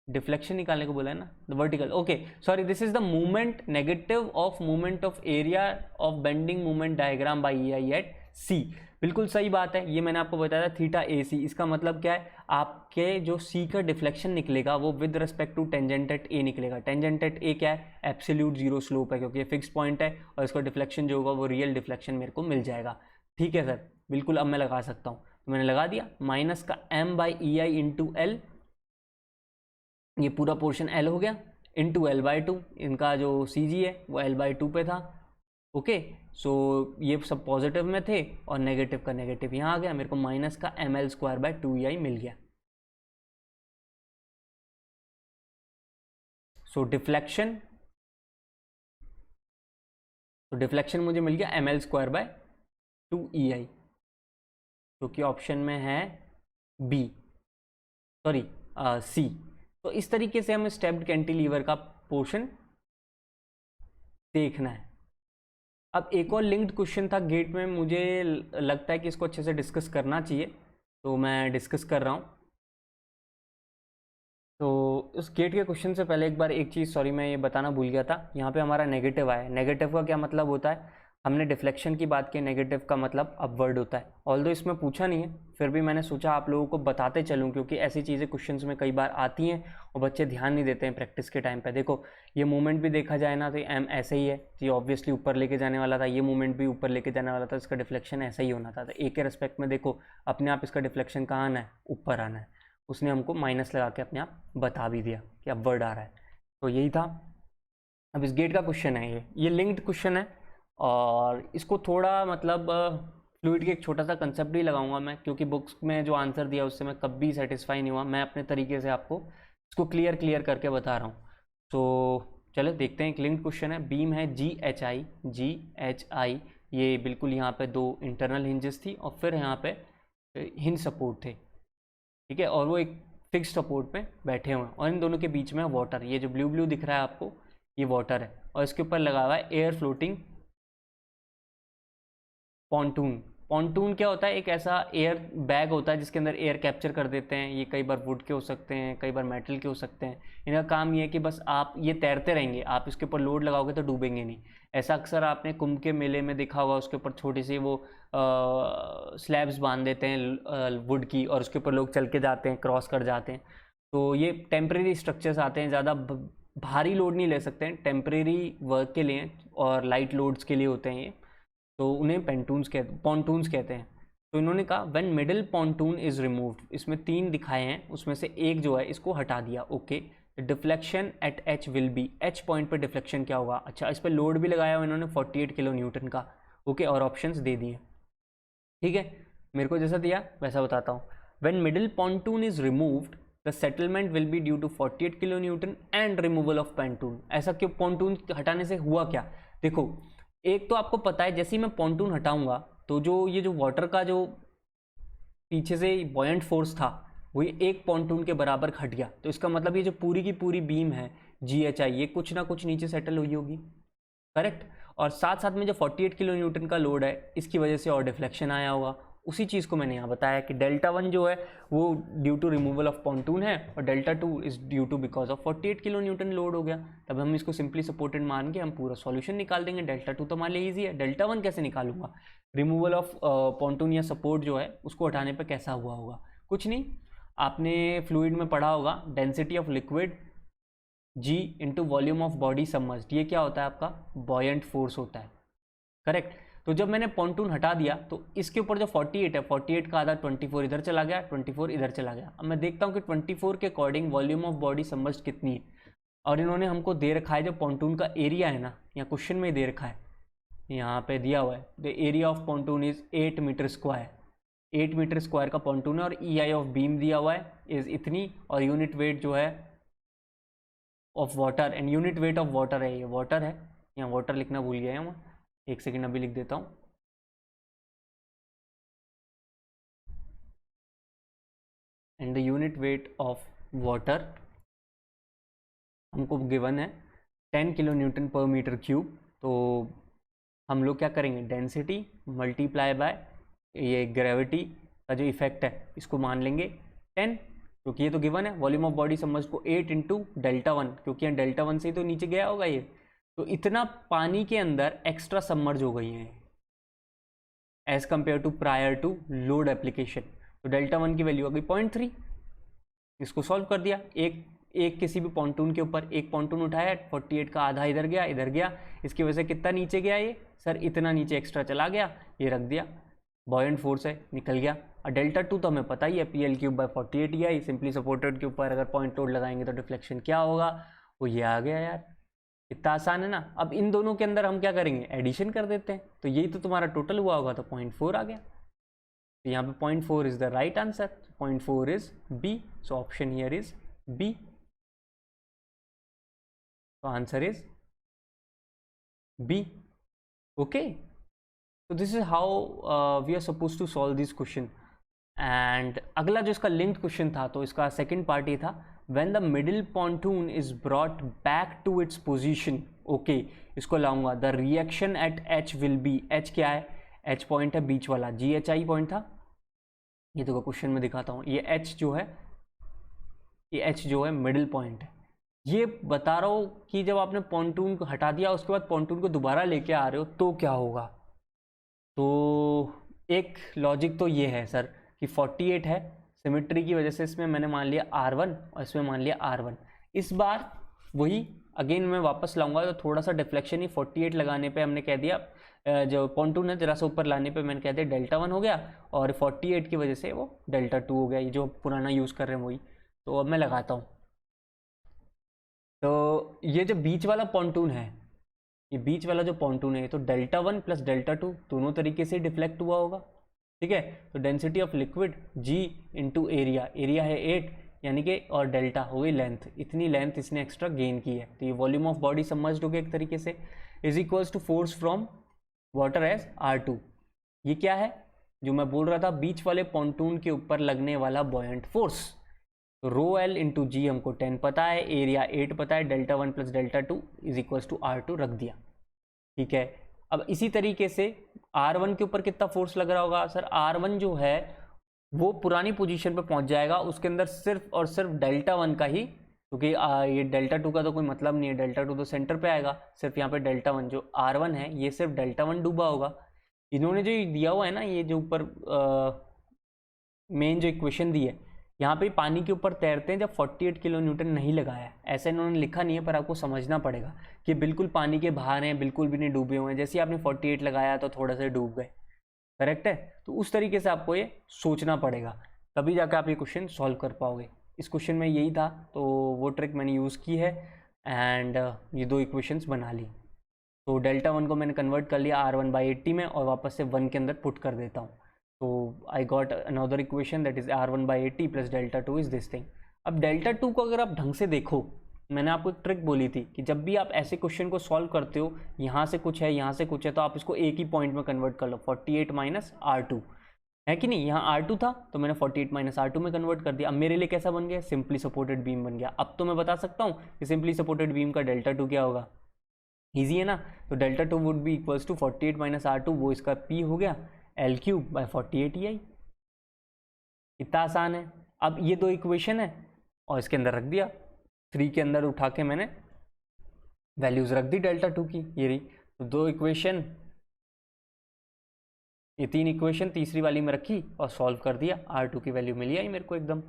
डिफ्लेक्शन निकालने को बोला है ना, the vertical, okay sorry, this is the movement negative of movement of area of bending movement diagram by EI at C, बिल्कुल सही बात है, ये मैंने आपको बताया था थीटा AC, इसका मतलब क्या है, आपके जो C का डिफ्लेक्शन निकलेगा वो with respect to tangent at A निकलेगा। टेंजेंट एट A क्या है, एब्सोल्यूट जीरो स्लोप है, क्योंकि ये फिक्स पॉइंट है, और इसका डिफ्लेक्शन जो होगा वो रियल डिफ्लेक्शन मेरे को मिल जाएगा, ठीक है सर, बिल्कुल अब मैं लगा सकता हूँ, तो मैंने लगा दिया, माइनस का M/EI इंटू L, ये पूरा पोर्शन L हो गया, इंटू L/2, इनका जो CG है वो L/2 पे था, ओके, सो ये सब पॉजिटिव में थे और नेगेटिव का नेगेटिव यहाँ आ गया, मेरे को माइनस का ml²/2ei मिल गया। सो डिफ्लेक्शन मुझे मिल गया ml²/2ei, जो कि ऑप्शन में है बी, सॉरी सी। तो इस तरीके से हमें स्टेप्ड कैंटिलीवर का पोर्शन देखना है। अब एक और लिंक्ड क्वेश्चन था गेट में, मुझे लगता है कि इसको अच्छे से डिस्कस करना चाहिए, तो मैं डिस्कस कर रहा हूँ। तो उस गेट के क्वेश्चन से पहले एक बार एक चीज़, सॉरी मैं ये बताना भूल गया था, यहाँ पे हमारा नेगेटिव आया। नेगेटिव का क्या मतलब होता है, हमने डिफ्लेक्शन की बात की, नेगेटिव का मतलब अपवर्ड होता है। ऑल्दो इसमें पूछा नहीं है, फिर भी मैंने सोचा आप लोगों को बताते चलूँ, क्योंकि ऐसी चीज़ें क्वेश्चंस में कई बार आती हैं और बच्चे ध्यान नहीं देते हैं प्रैक्टिस के टाइम पे। देखो ये मूवमेंट भी देखा जाए ना तो एम ऐसे ही है, ये ऑब्वियसली ऊपर लेके जाने वाला था, ये मूवमेंट भी ऊपर लेके जाने वाला था, इसका डिफ्लेक्शन ऐसा ही होना था। तो ए के रिस्पेक्ट में देखो अपने आप इसका डिफ्लेक्शन कहाँ आना है, ऊपर आना है। उसने हमको माइनस लगा के अपने आप बता भी दिया कि अपवर्ड आ रहा है। तो यही था। अब इस गेट का क्वेश्चन है, ये लिंक्ड क्वेश्चन है और इसको थोड़ा मतलब फ्लूइड के एक छोटा सा कंसेप्ट ही लगाऊंगा मैं, क्योंकि बुक्स में जो आंसर दिया उससे मैं कभी सेटिस्फाई नहीं हुआ। मैं अपने तरीके से आपको इसको क्लियर करके बता रहा हूँ। तो चलो देखते हैं। एक लिंक्ड क्वेश्चन है, बीम है GHI, ये बिल्कुल यहाँ पे दो इंटरनल हिंजेस थी और फिर यहाँ पे हिंज सपोर्ट थे, ठीक है, और वो एक फिक्स्ड सपोर्ट पे बैठे हुए हैं और इन दोनों के बीच में वाटर, ये जो ब्लू ब्लू दिख रहा है आपको ये वाटर है, और इसके ऊपर लगा हुआ है एयर फ्लोटिंग पॉन्टून। पॉन्टून क्या होता है, एक ऐसा एयर बैग होता है जिसके अंदर एयर कैप्चर कर देते हैं। ये कई बार वुड के हो सकते हैं, कई बार मेटल के हो सकते हैं। इनका काम ये है कि बस आप ये तैरते रहेंगे, आप इसके ऊपर लोड लगाओगे तो डूबेंगे नहीं। ऐसा अक्सर आपने कुंभ के मेले में देखा होगा, उसके ऊपर छोटी सी वो स्लैब्स बांध देते हैं वुड की और उसके ऊपर लोग चल के जाते हैं, क्रॉस कर जाते हैं। तो ये टेम्परेरी स्ट्रक्चर्स आते हैं, ज़्यादा भारी लोड नहीं ले सकते हैं, टेम्परेरी वर्क के लिए और लाइट लोड्स के लिए होते हैं ये। तो उन्हें पॉन्टून्स कहते हैं। तो इन्होंने कहा when middle pontoon is removed, इसमें 3 दिखाए हैं, उसमें से एक जो है इसको हटा दिया। Okay, deflection at H will be, H point पे डिफ्लेक्शन क्या होगा। अच्छा, इस पर लोड भी लगाया हुआ इन्होंने 48 किलो न्यूटन का। ओके, और ऑप्शंस दे दिए, ठीक है, मेरे को जैसा दिया वैसा बताता हूँ। When middle pontoon is removed the settlement will be due to 48 kilo newton and removal of pontoon. ऐसा क्यों, पॉन्टून हटाने से हुआ क्या। देखो एक तो आपको पता है जैसे ही मैं पॉन्टून हटाऊंगा तो जो ये जो वाटर का जो पीछे से बॉयंट फोर्स था वो एक पॉन्टून के बराबर हट गया। तो इसका मतलब ये जो पूरी की पूरी बीम है GHI, ये कुछ ना कुछ नीचे सेटल हुई होगी, करेक्ट। और साथ साथ में जो 48 किलो न्यूटन का लोड है इसकी वजह से और डिफ्लेक्शन आया होगा। उसी चीज़ को मैंने यहाँ बताया कि Δ1 जो है वो due to removal of pontoon है और Δ2 is due to because of 48 kilo newton load हो गया। तब हम इसको सिंपली सपोर्टेड मान के हम पूरा सॉल्यूशन निकाल देंगे। Δ2 तो हमारे लिए ईजी है, Δ1 कैसे निकालूंगा, रिमूवल ऑफ पॉन्टून या सपोर्ट जो है उसको हटाने पर कैसा हुआ होगा। कुछ नहीं, आपने फ्लूइड में पढ़ा होगा density of liquid G into volume of body submerged, ये क्या होता है आपका बॉयंट फोर्स होता है, करेक्ट। तो जब मैंने पॉन्टून हटा दिया तो इसके ऊपर जो 48 है, 48 का आधा 24 इधर चला गया, 24 इधर चला गया। अब मैं देखता हूँ कि 24 के according volume of body submerged कितनी है, और इन्होंने हमको दे रखा है जो पॉन्टून का एरिया है ना, या क्वेश्चन में दे रखा है, यहाँ पे दिया हुआ है the area of pontoon is 8 metre square. 8 metre square का पॉन्टून है और EI ऑफ बीम दिया हुआ है इज इतनी, और यूनिट वेट जो है of water, and unit weight of water है, ये वाटर है, यहाँ वाटर लिखना भूल गया है मैं, एक सेकेंड अभी लिख देता हूँ। And the unit weight of water हमको गिवन है 10 kilo newton per metre cube. तो हम लोग क्या करेंगे, डेंसिटी मल्टीप्लाई बाय ये ग्रेविटी का जो इफेक्ट है इसको मान लेंगे 10, क्योंकि ये तो गिवन है। वॉल्यूम ऑफ बॉडी सबमर्ज्ड को 8 इंटू Δ1, क्योंकि यहाँ Δ1 से ही तो नीचे गया होगा ये, तो इतना पानी के अंदर एक्स्ट्रा सबमर्ज हो गई है as compare to prior to load application. तो Δ1 की वैल्यू आ गई 0.3। इसको सॉल्व कर दिया, एक किसी भी पॉन्टून के ऊपर एक पॉन्टून उठाया, 48 का आधा इधर गया, इसकी वजह से कितना नीचे गया ये सर, इतना नीचे एक्स्ट्रा चला गया, ये रख दिया, बॉयंट फोर्स है, निकल गया। और Δ2 तो हमें पता ही है PL3/48 EI, सिंपली सपोर्टेड के ऊपर अगर पॉइंट लोड लगाएंगे तो डिफ्लेक्शन क्या होगा, वो ये आ गया यार, इतना आसान है ना। अब इन दोनों के अंदर हम क्या करेंगे, एडिशन कर देते हैं, तो यही तो तुम्हारा टोटल हुआ होगा, तो 0.4 आ गया। तो यहाँ पे 0.4 is the right answer, 0.4 is B, so option here is B, तो answer is B. Okay, so this is how we are supposed to solve this question। and अगला जो इसका linked question था, तो इसका second part ये था, when the middle pontoon is brought back to its position, okay, इसको लाऊंगा, the reaction at H will be, H क्या है, H point है बीच वाला, GHI point था, ये देखो क्वेश्चन में दिखाता हूँ, ये H जो है, ये H जो है मिडिल पॉइंट है। ये बता रहा हूँ कि जब आपने पॉन्टून को हटा दिया, उसके बाद पॉन्टून को दोबारा लेके आ रहे हो, तो क्या होगा। तो एक लॉजिक तो ये है सर कि 48 है, सिमेट्री की वजह से इसमें मैंने मान लिया R1 और इसमें मान लिया R1। इस बार वही अगेन मैं वापस लाऊंगा, तो थोड़ा सा डिफ्लेक्शन ही 48 लगाने पे हमने कह दिया, जो पॉन्टून है जरा सा ऊपर लाने पे मैंने कह दिया Δ1 हो गया, और 48 की वजह से वो Δ2 हो गया, ये जो पुराना यूज़ कर रहे हैं वही। तो अब मैं लगाता हूँ, तो ये जो बीच वाला पॉन्टून है, ये बीच वाला जो पॉन्टून है, तो Δ1 प्लस Δ2 दोनों तरीके से डिफ्लेक्ट हुआ होगा, ठीक है। तो density of liquid G into area, area है 8 यानी कि, और डेल्टा हो गई लेंथ, इतनी लेंथ इसने एक्स्ट्रा गेन की है, तो ये वॉल्यूम ऑफ बॉडी सबमर्ज्ड हो गया एक तरीके से, is equals to force from water as R2। ये क्या है जो मैं बोल रहा था, बीच वाले पॉन्टून के ऊपर लगने वाला बॉयंट फोर्स। तो रो एल इंटू जी हमको 10 पता है, एरिया 8 पता है, Δ1 plus Δ2 is equals to R2 रख दिया, ठीक है। अब इसी तरीके से R1 के ऊपर कितना फोर्स लग रहा होगा सर, R1 जो है वो पुरानी पोजीशन पे पहुंच जाएगा, उसके अंदर सिर्फ और सिर्फ Δ1 का ही, क्योंकि ये Δ2 का तो कोई मतलब नहीं है, Δ2 तो सेंटर पे आएगा, सिर्फ यहाँ पे Δ1 जो R1 है ये सिर्फ Δ1 डूबा होगा। इन्होंने जो दिया हुआ है ना, ये जो ऊपर मेन जो इक्वेशन दी है, यहाँ पे पानी के ऊपर तैरते हैं जब 48 किलो न्यूटन नहीं लगाया है, ऐसा इन्होंने लिखा नहीं है, पर आपको समझना पड़ेगा कि बिल्कुल पानी के बाहर हैं, बिल्कुल भी नहीं डूबे हुए हैं, जैसे आपने 48 लगाया तो थोड़ा सा डूब गए, करेक्ट है। तो उस तरीके से आपको ये सोचना पड़ेगा, तभी जाकर आप ये क्वेश्चन सॉल्व कर पाओगे। इस क्वेश्चन में यही था, तो वो ट्रिक मैंने यूज़ की है, एंड ये दो इक्वेशंस बना ली। तो Δ1 को मैंने कन्वर्ट कर लिया R1/80 में, और वापस से 1 के अंदर पुट कर देता हूँ, तो I got another equation that is R1/80 plus Δ2 is this thing. अब Δ2 को अगर आप ढंग से देखो, मैंने आपको एक ट्रिक बोली थी कि जब भी आप ऐसे क्वेश्चन को सॉल्व करते हो, यहाँ से कुछ है यहाँ से कुछ है, तो आप इसको एक ही पॉइंट में कन्वर्ट कर लो, 48 माइनस R2 है कि नहीं। यहाँ R2 था तो मैंने 48 माइनस R2 में कन्वर्ट कर दिया। अब मेरे लिए कैसा बन गया, सिंपली सपोर्टेड बीम बन गया। अब तो मैं बता सकता हूँ कि सिंपली सपोर्टेड बीम का Δ2 क्या होगा, ईजी है ना। तो Δ2 would be equals to 48 minus R2, वो इसका P हो गया L3/48 EI। इतना आसान है। अब ये दो इक्वेशन है और इसके अंदर रख दिया, 3 के अंदर उठा के मैंने वैल्यूज रख दी Δ2 की, ये रही। तो दो इक्वेशन, ये 3 इक्वेशन तीसरी वाली में रखी और सॉल्व कर दिया, R2 की वैल्यू मिल गई मेरे को एकदम,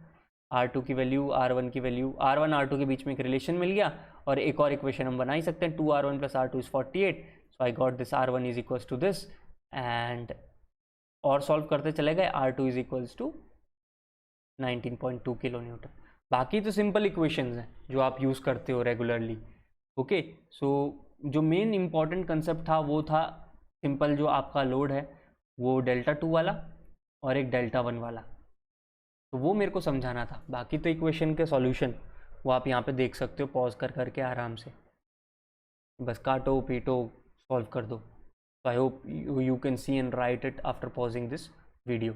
R2 की वैल्यू, R1 की वैल्यू, R1 R2 के बीच में एक रिलेशन मिल गया। और एक और इक्वेशन हम बना ही सकते हैं, 2R1 plus R2 is 48, so I got this R1 is equals to this, and और सॉल्व करते चले गए, R2 is equals to 19.2 kilo newton. बाकी तो सिंपल इक्वेशंस हैं जो आप यूज़ करते हो रेगुलरली। ओके, सो जो मेन इंपॉर्टेंट कंसेप्ट था वो था सिंपल, जो आपका लोड है वो Δ2 वाला और एक Δ1 वाला, तो वो मेरे को समझाना था। बाकी तो इक्वेशन के सॉल्यूशन वो आप यहाँ पे देख सकते हो पॉज कर करके आराम से, बस काटो पीटो सॉल्व कर दो। So I hope you can see and write it after pausing this video.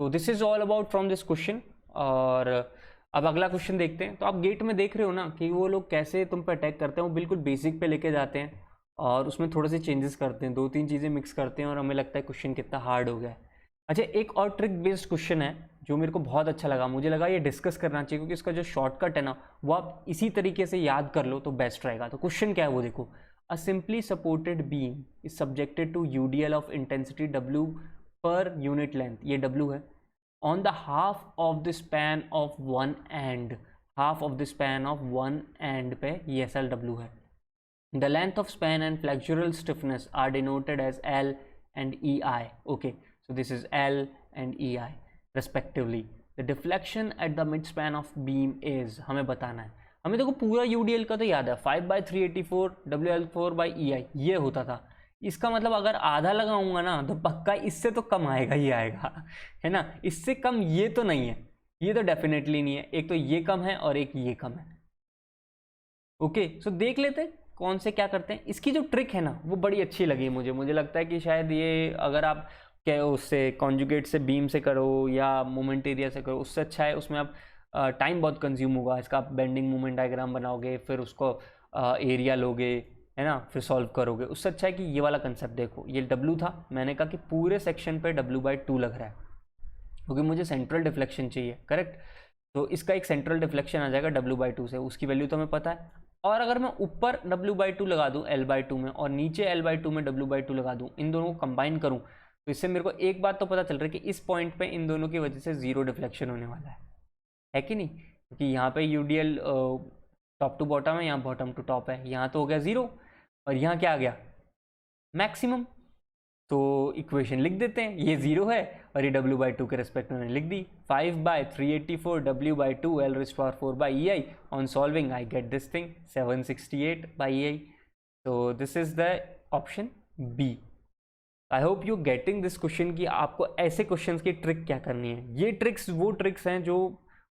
So this is all about from this question। और अब अगला क्वेश्चन देखते हैं। तो आप गेट में देख रहे हो ना कि वो लोग कैसे तुम पे अटैक करते हैं, वो बिल्कुल बेसिक पे लेके जाते हैं और उसमें थोड़े से चेंजेस करते हैं, 2-3 चीज़ें मिक्स करते हैं, और हमें लगता है क्वेश्चन कितना हार्ड हो गया है। अच्छा, एक और ट्रिक बेस्ड क्वेश्चन है जो मेरे को बहुत अच्छा लगा, मुझे लगा ये डिस्कस करना चाहिए, क्योंकि इसका जो शॉर्टकट है ना वो आप इसी तरीके से याद कर लो तो बेस्ट रहेगा। तो क्वेश्चन क्या है वो देखो, A simply supported beam is subjected to UDL of intensity W per unit length, ये W है, on the half of the span of one end, half of the span of one end पे ये SLW है। The length of span and flexural stiffness are denoted as L and EI. Okay, so this is L and EI respectively. The deflection at the midspan of beam is, हमें बताना है। हमें देखो पूरा UDL का तो याद है 5/384 WL4/EI ये होता था। इसका मतलब अगर आधा लगाऊंगा ना तो पक्का इससे तो कम आएगा ही आएगा, है ना। इससे कम ये तो नहीं है, ये तो डेफिनेटली नहीं है। एक तो ये कम है और एक ये कम है। ओके, सो देख लेते हैं कौन से क्या करते हैं। इसकी जो ट्रिक है ना वो बड़ी अच्छी लगी मुझे लगता है कि शायद ये अगर आप क्या उससे कॉन्जुगेट से बीम से करो या मोमेंट एरिया से करो उससे अच्छा है। उसमें आप टाइम बहुत कंज्यूम होगा इसका। आप बेंडिंग मोमेंट डायग्राम बनाओगे, फिर उसको एरिया लोगे, है ना, फिर सॉल्व करोगे। उससे अच्छा है कि ये वाला कंसेप्ट देखो। ये W था, मैंने कहा कि पूरे सेक्शन पे W/2 लग रहा है क्योंकि मुझे सेंट्रल डिफ्लेक्शन चाहिए, करेक्ट। तो इसका एक सेंट्रल डिफ्लेक्शन आ जाएगा W/2 से, उसकी वैल्यू तो हमें पता है। और अगर मैं ऊपर W/2 लगा दूं L/2 में और नीचे L/2 में W/2 लगा दूं, इन दोनों को कंबाइन करूं, तो इससे मेरे को एक बात तो पता चल रहा है कि इस पॉइंट पे इन दोनों की वजह से जीरो डिफ्लेक्शन होने वाला है कि नहीं। क्योंकि यहाँ पे यूडीएल टॉप टू बॉटम है, यहाँ बॉटम टू टॉप है, यहाँ तो हो गया जीरो और यहाँ क्या आ गया, मैक्सिमम। तो इक्वेशन लिख देते हैं, ये जीरो है और ये W/2 के रेस्पेक्ट में लिख दी 5/384 W/2 L⁻⁴/EI। On solving I get this thing 768/EI। तो this is the option B. I hope you getting this question कि आपको ऐसे क्वेश्चंस की ट्रिक क्या करनी है। ये ट्रिक्स वो ट्रिक्स हैं जो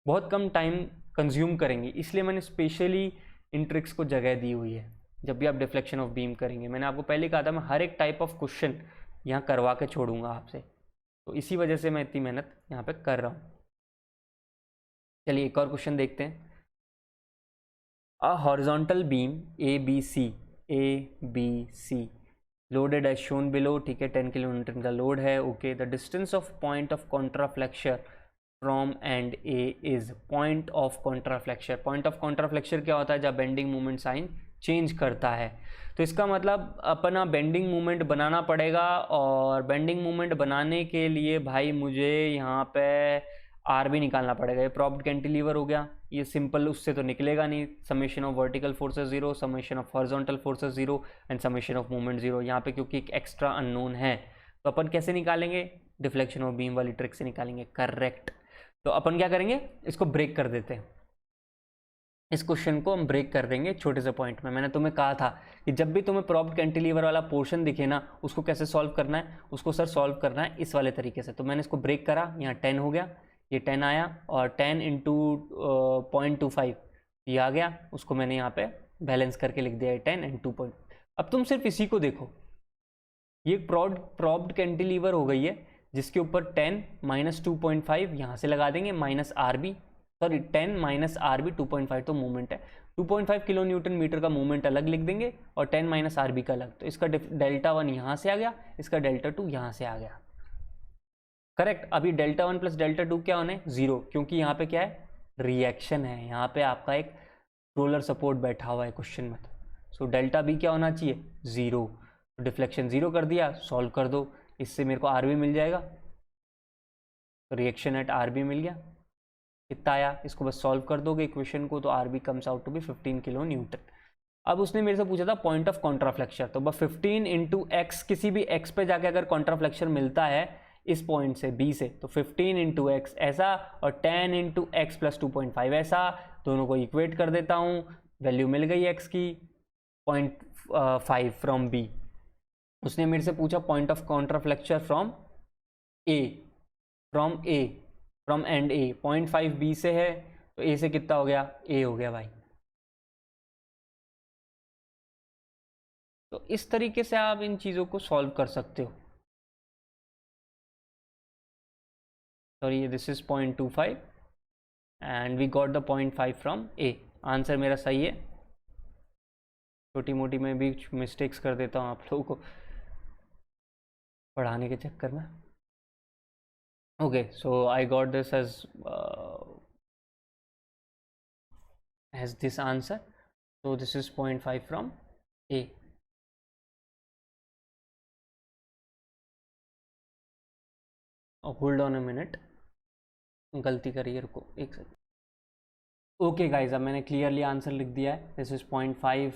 बहुत कम टाइम कंज्यूम करेंगी, इसलिए मैंने स्पेशली इन ट्रिक्स को जगह दी हुई है। जब भी आप डिफ्लेक्शन ऑफ बीम करेंगे, मैंने आपको पहले कहा था मैं हर एक टाइप ऑफ क्वेश्चन यहाँ करवा के छोड़ूंगा आपसे, तो इसी वजह से मैं इतनी मेहनत यहाँ पे कर रहा हूँ। चलिए एक और क्वेश्चन देखते हैं। A horizontal beam ABC loaded as shown below, ठीक है, 10 किलोन्यूटन का लोड है। Okay, the distance of point of contraflexure from end A is. Point of contraflexure, point of contraflexure क्या होता है, जब बेंडिंग मोमेंट साइन चेंज करता है। तो इसका मतलब अपना बेंडिंग मोमेंट बनाना पड़ेगा, और बेंडिंग मोमेंट बनाने के लिए भाई मुझे यहाँ पे आर भी निकालना पड़ेगा। ये प्रॉप्ड कैंटिलीवर हो गया, ये सिंपल उससे तो निकलेगा नहीं। Summation of vertical forces zero, summation of horizontal forces zero and summation of movement zero. यहाँ पे क्योंकि एक एक्स्ट्रा अननोन है, तो अपन कैसे निकालेंगे, डिफ्लेक्शन ऑफ बीम वाली ट्रिक से निकालेंगे, करेक्ट। तो अपन क्या करेंगे, इसको ब्रेक कर देते हैं। इस क्वेश्चन को हम ब्रेक कर देंगे छोटे से पॉइंट में। मैंने तुम्हें कहा था कि जब भी तुम्हें प्रॉप्ड कैंटिलीवर वाला पोर्शन दिखे ना, उसको कैसे सॉल्व करना है, उसको सर सॉल्व करना है इस वाले तरीके से। तो मैंने इसको ब्रेक करा, यहाँ 10 हो गया, ये 10 आया, और 10 इंटू 0.25 ये आ गया। उसको मैंने यहाँ पे बैलेंस करके लिख दिया है 10 एंड 2. अब तुम सिर्फ इसी को देखो, ये प्रॉप्ड कैंटिलीवर हो गई है जिसके ऊपर 10 माइनस 2.5 यहाँ से लगा देंगे, minus RB, sorry 10 minus RB 2.5 तो मूवमेंट है। 2.5 किलो न्यूटन मीटर का मूवमेंट अलग लिख देंगे और 10 माइनस RB का अलग। तो इसका Δ1 यहाँ से आ गया, इसका Δ2 यहाँ से आ गया, करेक्ट। अभी Δ1 प्लस Δ2 क्या होने, जीरो, क्योंकि यहाँ पे क्या है, रिएक्शन है। यहाँ पे आपका एक रोलर सपोर्ट बैठा हुआ है क्वेश्चन में। सो ΔB क्या होना चाहिए, जीरो। तो डिफ्लेक्शन जीरो कर दिया, सॉल्व कर दो, इससे मेरे को RB मिल जाएगा। तो रिएक्शन एट RB मिल गया, कितना आया, इसको बस सॉल्व कर दोगे इक्वेशन को, तो RB comes out to be 15 kilo newton. अब उसने मेरे से पूछा था पॉइंट ऑफ कॉन्ट्राफ्लेक्चर, तो बस 15 इंटू एक्स, किसी भी एक्स पे जाके अगर कॉन्ट्राफ्लेक्चर मिलता है इस पॉइंट से B से, तो 15 इंटू एक्स ऐसा, और 10 इंटू एक्स प्लस 2.5 ऐसा, दोनों को इक्वेट कर देता हूँ। वैल्यू मिल गई एक्स की 0.5 फ्रॉम B। उसने मेरे से पूछा point of contraflexure from and A, 0.5 B से है, तो A से कितना हो गया, A हो गया भाई। तो इस तरीके से आप इन चीज़ों को सॉल्व कर सकते हो। Sorry, this is 0.25 and we got the 0.5 from A। Answer मेरा सही है। छोटी मोटी मैं भी मिस्टेक्स कर देता हूँ आप लोगों को पढ़ाने के चक्कर में। Okay, so I got this as this answer, so this is 0.5 from A। Hold on a minute, गलती करी है, रुको एक सेकंड। ओके गाइज, अब मैंने क्लियरली आंसर लिख दिया है। This is 0.5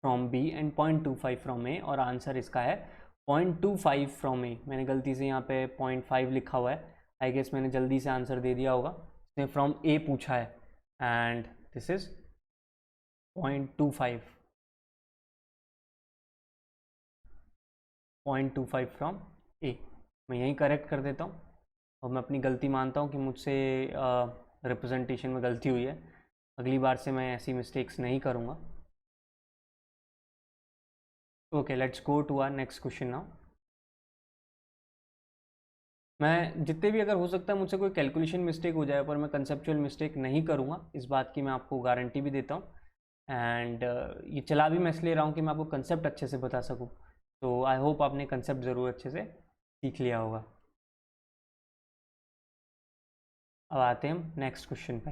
from B and 0.25 from A, और आंसर इसका है 0.25 फ्रॉम A। मैंने गलती से यहाँ पे 0.5 लिखा हुआ है, आई गेस मैंने जल्दी से आंसर दे दिया होगा। इसने फ्रॉम A पूछा है एंड दिस इज 0.25 फ्रॉम ए। मैं यही करेक्ट कर देता हूँ और मैं अपनी गलती मानता हूँ कि मुझसे रिप्रेजेंटेशन में गलती हुई है। अगली बार से मैं ऐसी मिस्टेक्स नहीं करूँगा। Okay, let's go to our next question now. मैं जितने भी अगर हो सकता है मुझसे कोई कैलकुलेशन मिस्टेक हो जाए, पर मैं कंसेप्चुअल मिस्टेक नहीं करूँगा, इस बात की मैं आपको गारंटी भी देता हूँ। एंड ये चला भी मैं इसलिए रहा हूँ कि मैं आपको कंसेप्ट अच्छे से बता सकूँ। तो आई होप आपने कंसेप्ट ज़रूर अच्छे से सीख लिया होगा। अब आते हैं हम नेक्स्ट क्वेश्चन पे।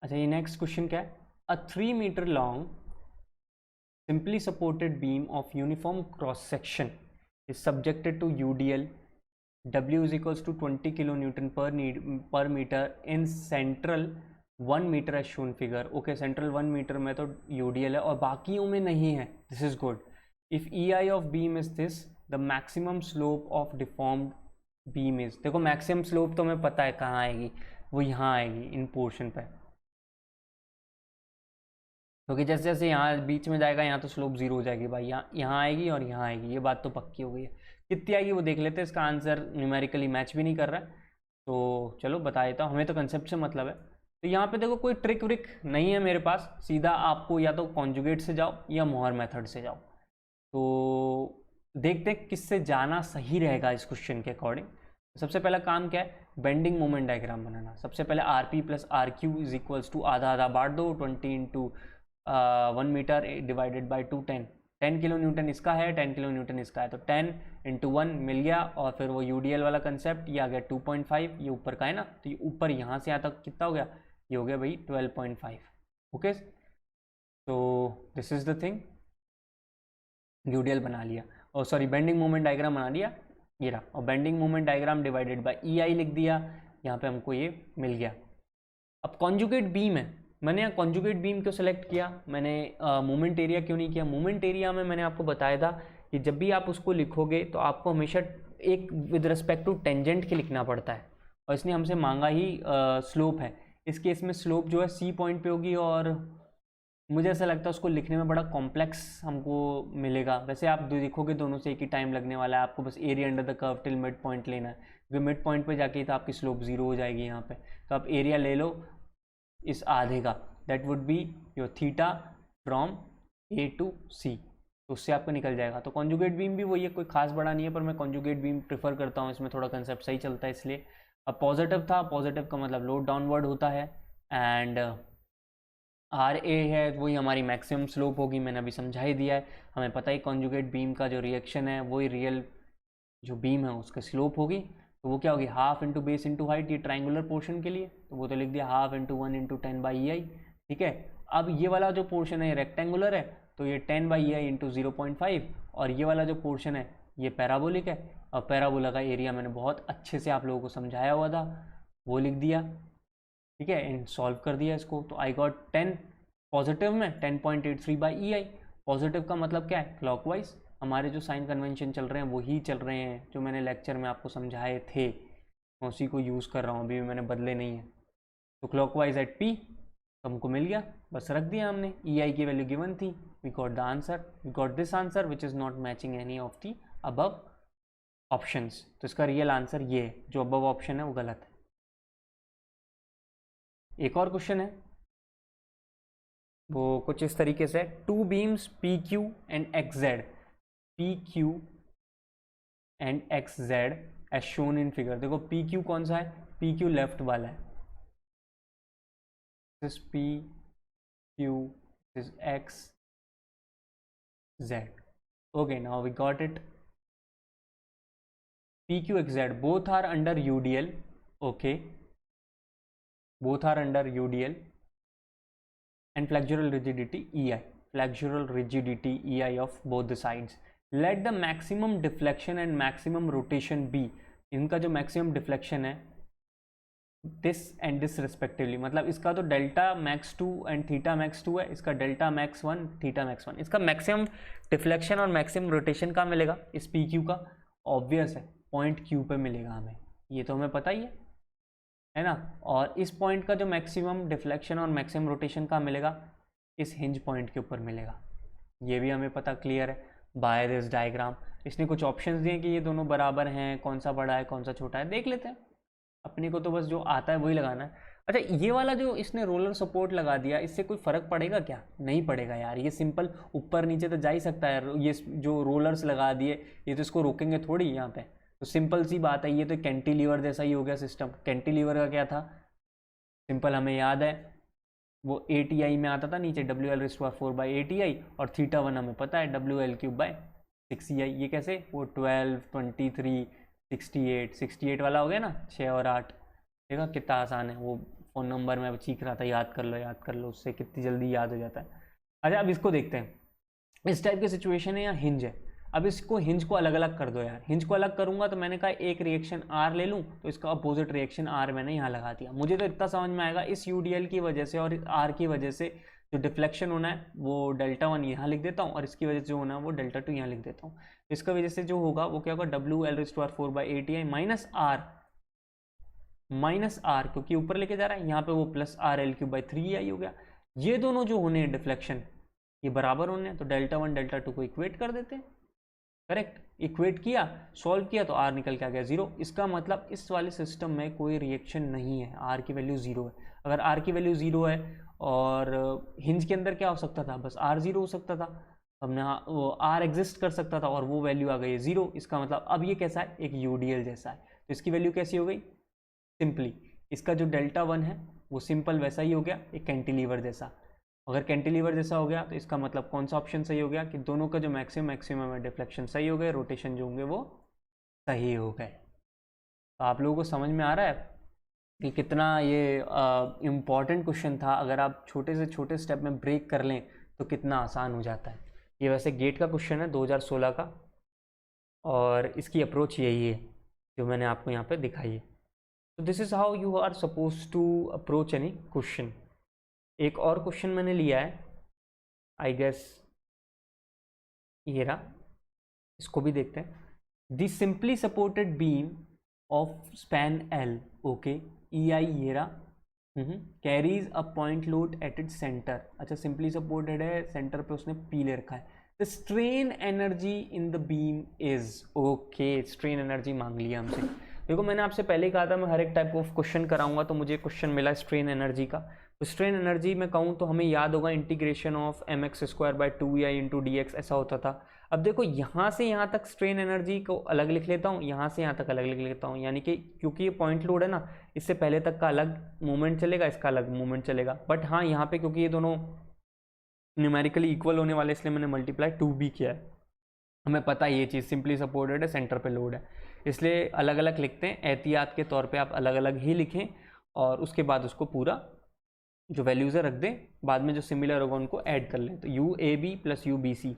अच्छा, ये नेक्स्ट क्वेश्चन क्या है? A 3 metre long simply supported beam of uniform cross section is subjected to UDL. W is equals to 20 kilonewton per meter in central 1 meter as shown figure. Okay, central 1 meter में तो UDL है और बाकियों में नहीं है. This is good. If EI of beam is this, the maximum slope of deformed beam is, देखो maximum slope तो हमें पता है कहाँ आएगी, वो यहाँ आएगी इन पोर्शन पे, क्योंकि जैसे जैसे यहाँ बीच में जाएगा यहाँ तो स्लोप जीरो हो जाएगी भाई, यहाँ आएगी और यहाँ आएगी, ये बात तो पक्की हो गई है। कितनी आएगी वो देख लेते हैं, इसका आंसर न्यूमेरिकली मैच भी नहीं कर रहा है, तो चलो बता देता हूँ, हमें तो कंसेप्ट से मतलब है। तो यहाँ पे देखो कोई ट्रिक व्रिक नहीं है मेरे पास, सीधा आपको या तो कॉन्जुगेट से जाओ या मोहर मेथड से जाओ। तो देखते हैं किससे जाना सही रहेगा इस क्वेश्चन के अकॉर्डिंग। सबसे पहला काम क्या है? बेंडिंग मोमेंट डायग्राम बनाना। सबसे पहले R P plus R Q is equals to आधा आधा बांट दो, 20 into 1 metre divided by 2, 10 kilo newton इसका है, 10 किलो न्यूटन इसका है, तो 10 इंटू 1 मिल गया। और फिर वो यूडीएल वाला कंसेप्ट, ये आ गया 2.5, ये ऊपर का है ना, तो ये ऊपर यहाँ से यहाँ तक कितना हो गया? ये हो गया भाई 12.5। ओके, तो this is the thing, UDL बना लिया, और सॉरी बेंडिंग मोमेंट डायग्राम बना लिया, ये रहा, और bending moment diagram divided by EI लिख दिया, यहाँ पे हमको ये मिल गया। अब कॉन्जुगेट बीम है, मैंने यहाँ कॉन्जुगेट बीम क्यों सेलेक्ट किया, मैंने मोमेंट एरिया क्यों नहीं किया? मोमेंट एरिया में मैंने आपको बताया था कि जब भी आप उसको लिखोगे तो आपको हमेशा एक विद रिस्पेक्ट टू टेंजेंट के लिखना पड़ता है, और इसने हमसे मांगा ही स्लोप है। इस केस में स्लोप जो है C पॉइंट पे होगी, और मुझे ऐसा लगता है उसको लिखने में बड़ा कॉम्प्लेक्स हमको मिलेगा। वैसे आप देखोगे दोनों से एक ही टाइम लगने वाला है, आपको बस area under the curve till mid point लेना है, क्योंकि मिड पॉइंट पे जाके तो आपकी स्लोप जीरो हो जाएगी यहाँ पे। तो आप एरिया ले लो इस आधे का, that would be your theta from A to C, तो उससे आपको निकल जाएगा। तो कॉन्जुगेट बीम भी वही है, कोई खास बड़ा नहीं है, पर मैं कॉन्जुगेट बीम प्रेफर करता हूँ, इसमें थोड़ा कंसेप्ट सही चलता है इसलिए। अब पॉजिटिव था, पॉजिटिव का मतलब लोड डाउनवर्ड होता है, एंड RA है वही हमारी मैक्सिमम स्लोप होगी, मैंने अभी समझा ही दिया है। हमें पता ही कॉन्जुगेट बीम का जो रिएक्शन है वही रियल जो बीम है उसका स्लोप होगी, तो वो क्या होगी? Half into base into height, ये ट्राइंगुलर पोर्शन के लिए, तो वो तो लिख दिया half into 1 into 10 by EI। ठीक है, अब ये वाला जो पोर्शन है रेक्टेंगुलर है, तो ये 10 बाई EI इंटू 0.5, और ये वाला जो पोर्शन है ये पैराबोलिक है, और पैराबोला का एरिया मैंने बहुत अच्छे से आप लोगों को समझाया हुआ था, वो लिख दिया। ठीक है, एंड सॉल्व कर दिया इसको, तो आई गॉट 10, पॉजिटिव में 10.83 बाई EI। पॉजिटिव का मतलब क्या है? क्लॉकवाइज, हमारे जो साइन कन्वेंशन चल रहे हैं वही चल रहे हैं जो मैंने लेक्चर में आपको समझाए थे, मैं उसी को यूज़ कर रहा हूँ, अभी भी मैंने बदले नहीं है। तो क्लॉकवाइज एट P, तो हमको मिल गया, बस रख दिया हमने, EI की वैल्यू गिवन थी, we got the answer, we got this answer which is not matching any of the above options. तो इसका रियल आंसर ये है, जो अबव ऑप्शन है वो गलत है। एक और क्वेश्चन है, वो कुछ इस तरीके से, two beams PQ and XZ, PQ and XZ as shown in figure. देखो PQ कौन सा है? PQ लेफ्ट वाला है, this PQ is XZ। okay, now we got it, PQ XZ both are under UDL, okay, both are under UDL and flexural rigidity EI, flexural rigidity EI of both the sides. Let the maximum deflection and maximum rotation be, इनका जो maximum deflection है this and this respectively, मतलब इसका तो delta max 2 and theta max 2 है, इसका delta max 1 theta max 1, इसका maximum deflection और मैक्सिमम रोटेशन कहाँ मिलेगा? इस PQ का, ऑब्वियस है पॉइंट Q पे मिलेगा हमें, ये तो हमें पता ही है। है ना। और इस पॉइंट का जो मैक्सिमम डिफ्लेक्शन और मैक्सिमम रोटेशन का मिलेगा, इस हिंज पॉइंट के ऊपर मिलेगा। ये भी हमें पता क्लियर है बाय दिस डायग्राम। इसने कुछ ऑप्शंस दिए कि ये दोनों बराबर हैं, कौन सा बड़ा है कौन सा छोटा है, देख लेते हैं। अपने को तो बस जो आता है वही लगाना है। अच्छा, ये वाला जो इसने रोलर सपोर्ट लगा दिया, इससे कोई फ़र्क पड़ेगा क्या? नहीं पड़ेगा यार, ये सिंपल ऊपर नीचे तो जा ही सकता है। ये जो रोलर्स लगा दिए ये तो इसको रोकेंगे थोड़ी यहाँ पे। तो सिंपल सी बात है, ये तो कैंटिलीवर जैसा ही हो गया सिस्टम। कैंटिलीवर का क्या था, सिंपल हमें याद है, वो ATI में आता था नीचे WL⁴/ATI, और θ1 हमें पता है WL³/6EI। ये कैसे, वो 12, 23, 68 वाला हो गया ना, 6 और 8। देखा कितना आसान है, वो फ़ोन नंबर में चीख रहा था याद कर लो, उससे कितनी जल्दी याद हो जाता है। अच्छा, अब इसको देखते हैं। इस टाइप की सिचुएशन है या हिंज है। अब इसको हिंज को अलग अलग कर दो यार। हिंज को अलग करूंगा तो मैंने कहा एक रिएक्शन R ले लूँ, तो इसका अपोजिट रिएक्शन R मैंने यहाँ लगा दिया। मुझे तो इतना समझ में आएगा, इस UDL की वजह से और R की वजह से जो डिफ्लेक्शन होना है वो Δ1 यहाँ लिख देता हूँ, और इसकी वजह से जो होना है वो Δ2 यहाँ लिख देता हूँ। इसका वजह से जो होगा वो क्या होगा, WL⁴/ATI माइनस R, क्योंकि ऊपर लेके जा रहा है, यहाँ पे वो +RL³/3EI हो गया। ये दोनों जो होने हैं डिफ्लेक्शन, ये बराबर होने हैं, तो Δ1 Δ2 को इक्वेट कर देते हैं। करेक्ट, इक्वेट किया, सॉल्व किया, तो R निकल के आ गया 0। इसका मतलब इस वाले सिस्टम में कोई रिएक्शन नहीं है, R की वैल्यू 0 है। अगर R की वैल्यू 0 है, और हिंज के अंदर क्या हो सकता था, बस R 0 हो सकता था। हमने वो R एग्जिस्ट कर सकता था, और वो वैल्यू आ गई है 0। इसका मतलब अब ये कैसा है, एक UDL जैसा है। तो इसकी वैल्यू कैसी हो गई, सिंपली इसका जो Δ1 है वो सिंपल वैसा ही हो गया, एक कैंटिलीवर जैसा। अगर कैंटिलीवर जैसा हो गया तो इसका मतलब कौन सा ऑप्शन सही हो गया, कि दोनों का जो मैक्सिमम है डिफ्लेक्शन सही हो गए, रोटेशन जो होंगे वो सही हो गए। तो आप लोगों को समझ में आ रहा है कि कितना ये इम्पॉर्टेंट क्वेश्चन था। अगर आप छोटे से छोटे स्टेप में ब्रेक कर लें तो कितना आसान हो जाता है। ये वैसे गेट का क्वेश्चन है 2016 का, और इसकी अप्रोच यही है जो मैंने आपको यहाँ पे दिखाई है। तो this is how you are suppose to approach any question. एक और क्वेश्चन मैंने लिया है, आई गेस ये रहा, इसको भी देखते हैं। The simply supported beam of span L, okay, EI ये रहा, carries a point load at its centre. अच्छा, सिंपली सपोर्टेड है, सेंटर पे उसने P ले रखा है। The strain energy in the beam is, okay, strain energy मांग लिया हमसे। देखो, मैंने आपसे पहले ही कहा था मैं हर एक टाइप ऑफ क्वेश्चन कराऊंगा, तो मुझे क्वेश्चन मिला स्ट्रेन एनर्जी का। तो स्ट्रेन एनर्जी में कहूँ तो हमें याद होगा integration of mx²/2EI into dx, ऐसा होता था। अब देखो, यहाँ से यहाँ तक स्ट्रेन एनर्जी को अलग लिख लेता हूँ, यहाँ से यहाँ तक अलग लिख लेता हूँ, यानी कि क्योंकि ये पॉइंट लोड है ना, इससे पहले तक का अलग मूवमेंट चलेगा, इसका अलग मूवमेंट चलेगा। बट हाँ, यहाँ पे क्योंकि ये दोनों न्यूमेरिकली इक्वल होने वाले, इसलिए मैंने मल्टीप्लाई 2b किया है। हमें पता है ये चीज़ सिंपली सपोर्टेड है, सेंटर पे लोड है, इसलिए अलग अलग लिखते हैं। एहतियात के तौर पे आप अलग अलग ही लिखें, और उसके बाद उसको पूरा जो वैल्यूज़ है रख दें, बाद में जो सिमिलर होगा उनको ऐड कर लें। तो UAB + UBC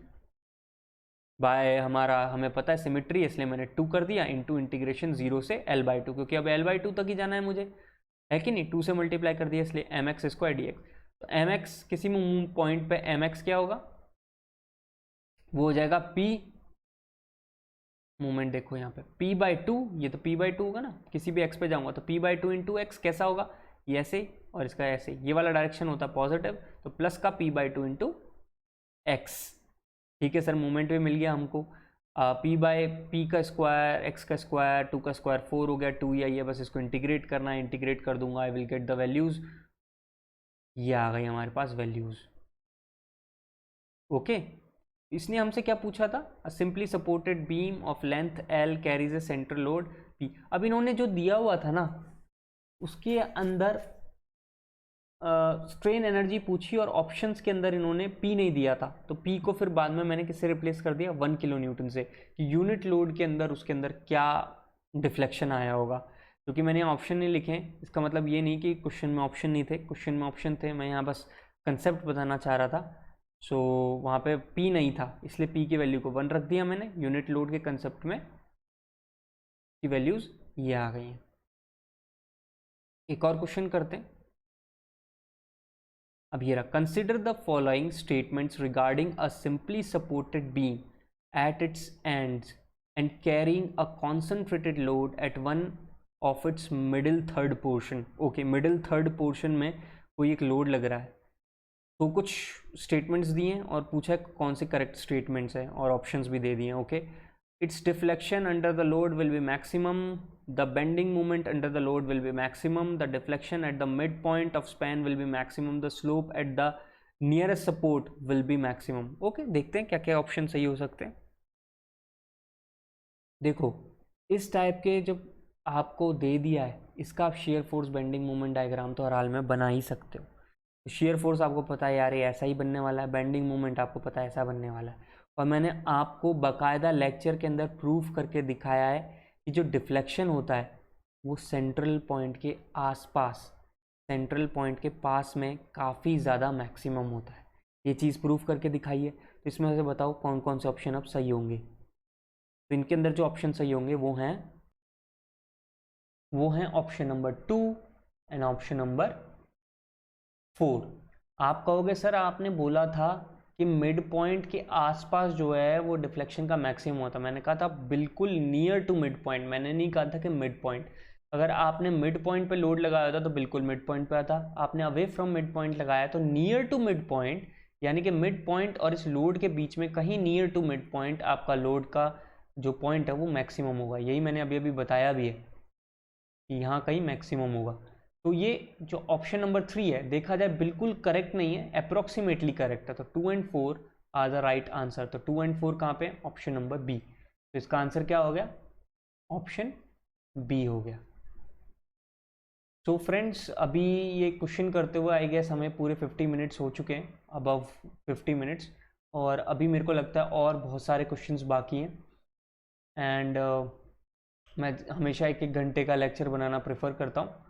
बाय हमें पता है सिमिट्री, इसलिए मैंने 2 कर दिया, इंटू इंटीग्रेशन 0 से L/2, क्योंकि अब L/2 तक ही जाना है मुझे, है कि नहीं। 2 से मल्टीप्लाई कर दिया, इसलिए mx² dx। तो mx किसी पॉइंट पे mx क्या होगा, वो हो जाएगा P, मूवमेंट देखो यहाँ पे P/2, ये तो P/2 होगा ना, किसी भी x पे जाऊंगा तो P/2 इंटू एक्स कैसा होगा, ये ऐसे, और इसका ऐसे, ये वाला डायरेक्शन होता है पॉजिटिव, तो प्लस का P/2 इंटू एक्स। ठीक है सर, मूवमेंट भी मिल गया हमको। P का स्क्वायर, x का स्क्वायर, 2 का स्क्वायर 4 हो गया, 2EI है, बस इसको इंटीग्रेट करना है, इंटीग्रेट कर दूंगा, I will get the values. ये आ गई हमारे पास वैल्यूज़, ओके। इसने हमसे क्या पूछा था, a simply supported beam of length L carries A centre load P। अब इन्होंने जो दिया हुआ था ना, उसके अंदर स्ट्रेन एनर्जी पूछी, और ऑप्शंस के अंदर इन्होंने P नहीं दिया था, तो P को फिर बाद में मैंने किससे रिप्लेस कर दिया, 1 किलो न्यूटन से, कि यूनिट लोड के अंदर उसके अंदर क्या डिफ्लेक्शन आया होगा। क्योंकि मैंने ऑप्शन नहीं लिखे, इसका मतलब ये नहीं कि क्वेश्चन में ऑप्शन नहीं थे, क्वेश्चन में ऑप्शन थे, मैं यहाँ बस कंसेप्ट बताना चाह रहा था। सो वहाँ पे P नहीं था, इसलिए P की वैल्यू को 1 रख दिया मैंने। यूनिट लोड के कंसेप्ट में की वैल्यूज़ ये आ गई हैं। एक और क्वेश्चन करते हैं। अब ये रहा, consider the following statements regarding a simply supported beam at its ends and carrying a concentrated load at one of its middle third portion. Okay, middle third portion में कोई एक लोड लग रहा है, तो कुछ स्टेटमेंट्स दिए हैं और पूछा है कौन से करेक्ट स्टेटमेंट्स हैं और ऑप्शंस भी दे दिए हैं। Okay, it's deflection under the load will be maximum, the bending moment under the load will be maximum, the deflection at the mid point of span will be maximum, the slope at the nearest support will be maximum. Okay, देखते हैं क्या क्या option सही हो सकते हैं। देखो, इस टाइप के जब आपको दे दिया है, इसका आप shear force bending moment diagram तो हर हाल में बना ही सकते हो। शेयर फोर्स आपको पता है यार ये ऐसा ही बनने वाला है, बेंडिंग मोमेंट आपको पता है ऐसा बनने वाला है, और मैंने आपको बाकायदा लेक्चर के अंदर प्रूफ करके दिखाया है कि जो डिफ्लेक्शन होता है वो सेंट्रल पॉइंट के आसपास, सेंट्रल पॉइंट के पास में काफ़ी ज़्यादा मैक्सिमम होता है। ये चीज़ प्रूफ करके दिखाई है। तो इसमें से बताओ कौन कौन से ऑप्शन अब सही होंगे। तो इनके अंदर जो ऑप्शन सही होंगे वो हैं option number 2 and option number 4। आप कहोगे सर आपने बोला था कि मिड पॉइंट के आसपास जो है वो डिफ्लेक्शन का मैक्सिमम होता है। मैंने कहा था बिल्कुल नियर टू मिड पॉइंट, मैंने नहीं कहा था कि मिड पॉइंट। अगर आपने मिड पॉइंट पे लोड लगाया था तो बिल्कुल मिड पॉइंट पे आता, आपने अवे फ्रॉम मिड पॉइंट लगाया तो नियर टू मिड पॉइंट, यानी कि मिड पॉइंट और इस लोड के बीच में कहीं नियर टू मिड पॉइंट आपका लोड का जो पॉइंट है वो मैक्सिमम होगा। यही मैंने अभी अभी बताया भी है कि यहाँ कहीं मैक्सिमम होगा। तो ये जो ऑप्शन नंबर 3 है, देखा जाए बिल्कुल करेक्ट नहीं है, अप्रोक्सीमेटली करेक्ट है। तो 2 and 4 are the right answer. तो 2 एंड 4 कहाँ पे? Option number B. तो इसका आंसर क्या हो गया? ऑप्शन बी हो गया। तो फ्रेंड्स, अभी ये क्वेश्चन करते हुए आई गेस हमें पूरे 50 मिनट्स हो चुके हैं, अबव 50 मिनट्स, और अभी मेरे को लगता है और बहुत सारे क्वेश्चंस बाकी हैं। एंड मैं हमेशा 1-1 घंटे का लेक्चर बनाना प्रेफर करता हूँ।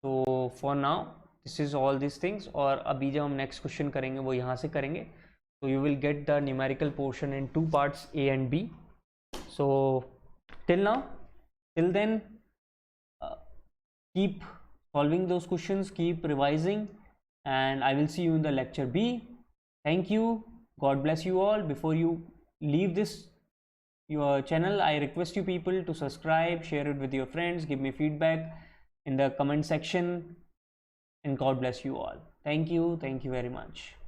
तो for now this is all this things. और अभी जब हम नेक्स्ट क्वेश्चन करेंगे वो यहाँ से करेंगे। तो you will get the numerical portion in 2 parts, A and B. So till now, till then, keep solving those questions, keep revising, and I will see you in the lecture B. Thank you. God bless you all. Before you leave this your channel, I request you people to subscribe, share it with your friends, give me feedback in the comment section, and God bless you all. Thank you very much.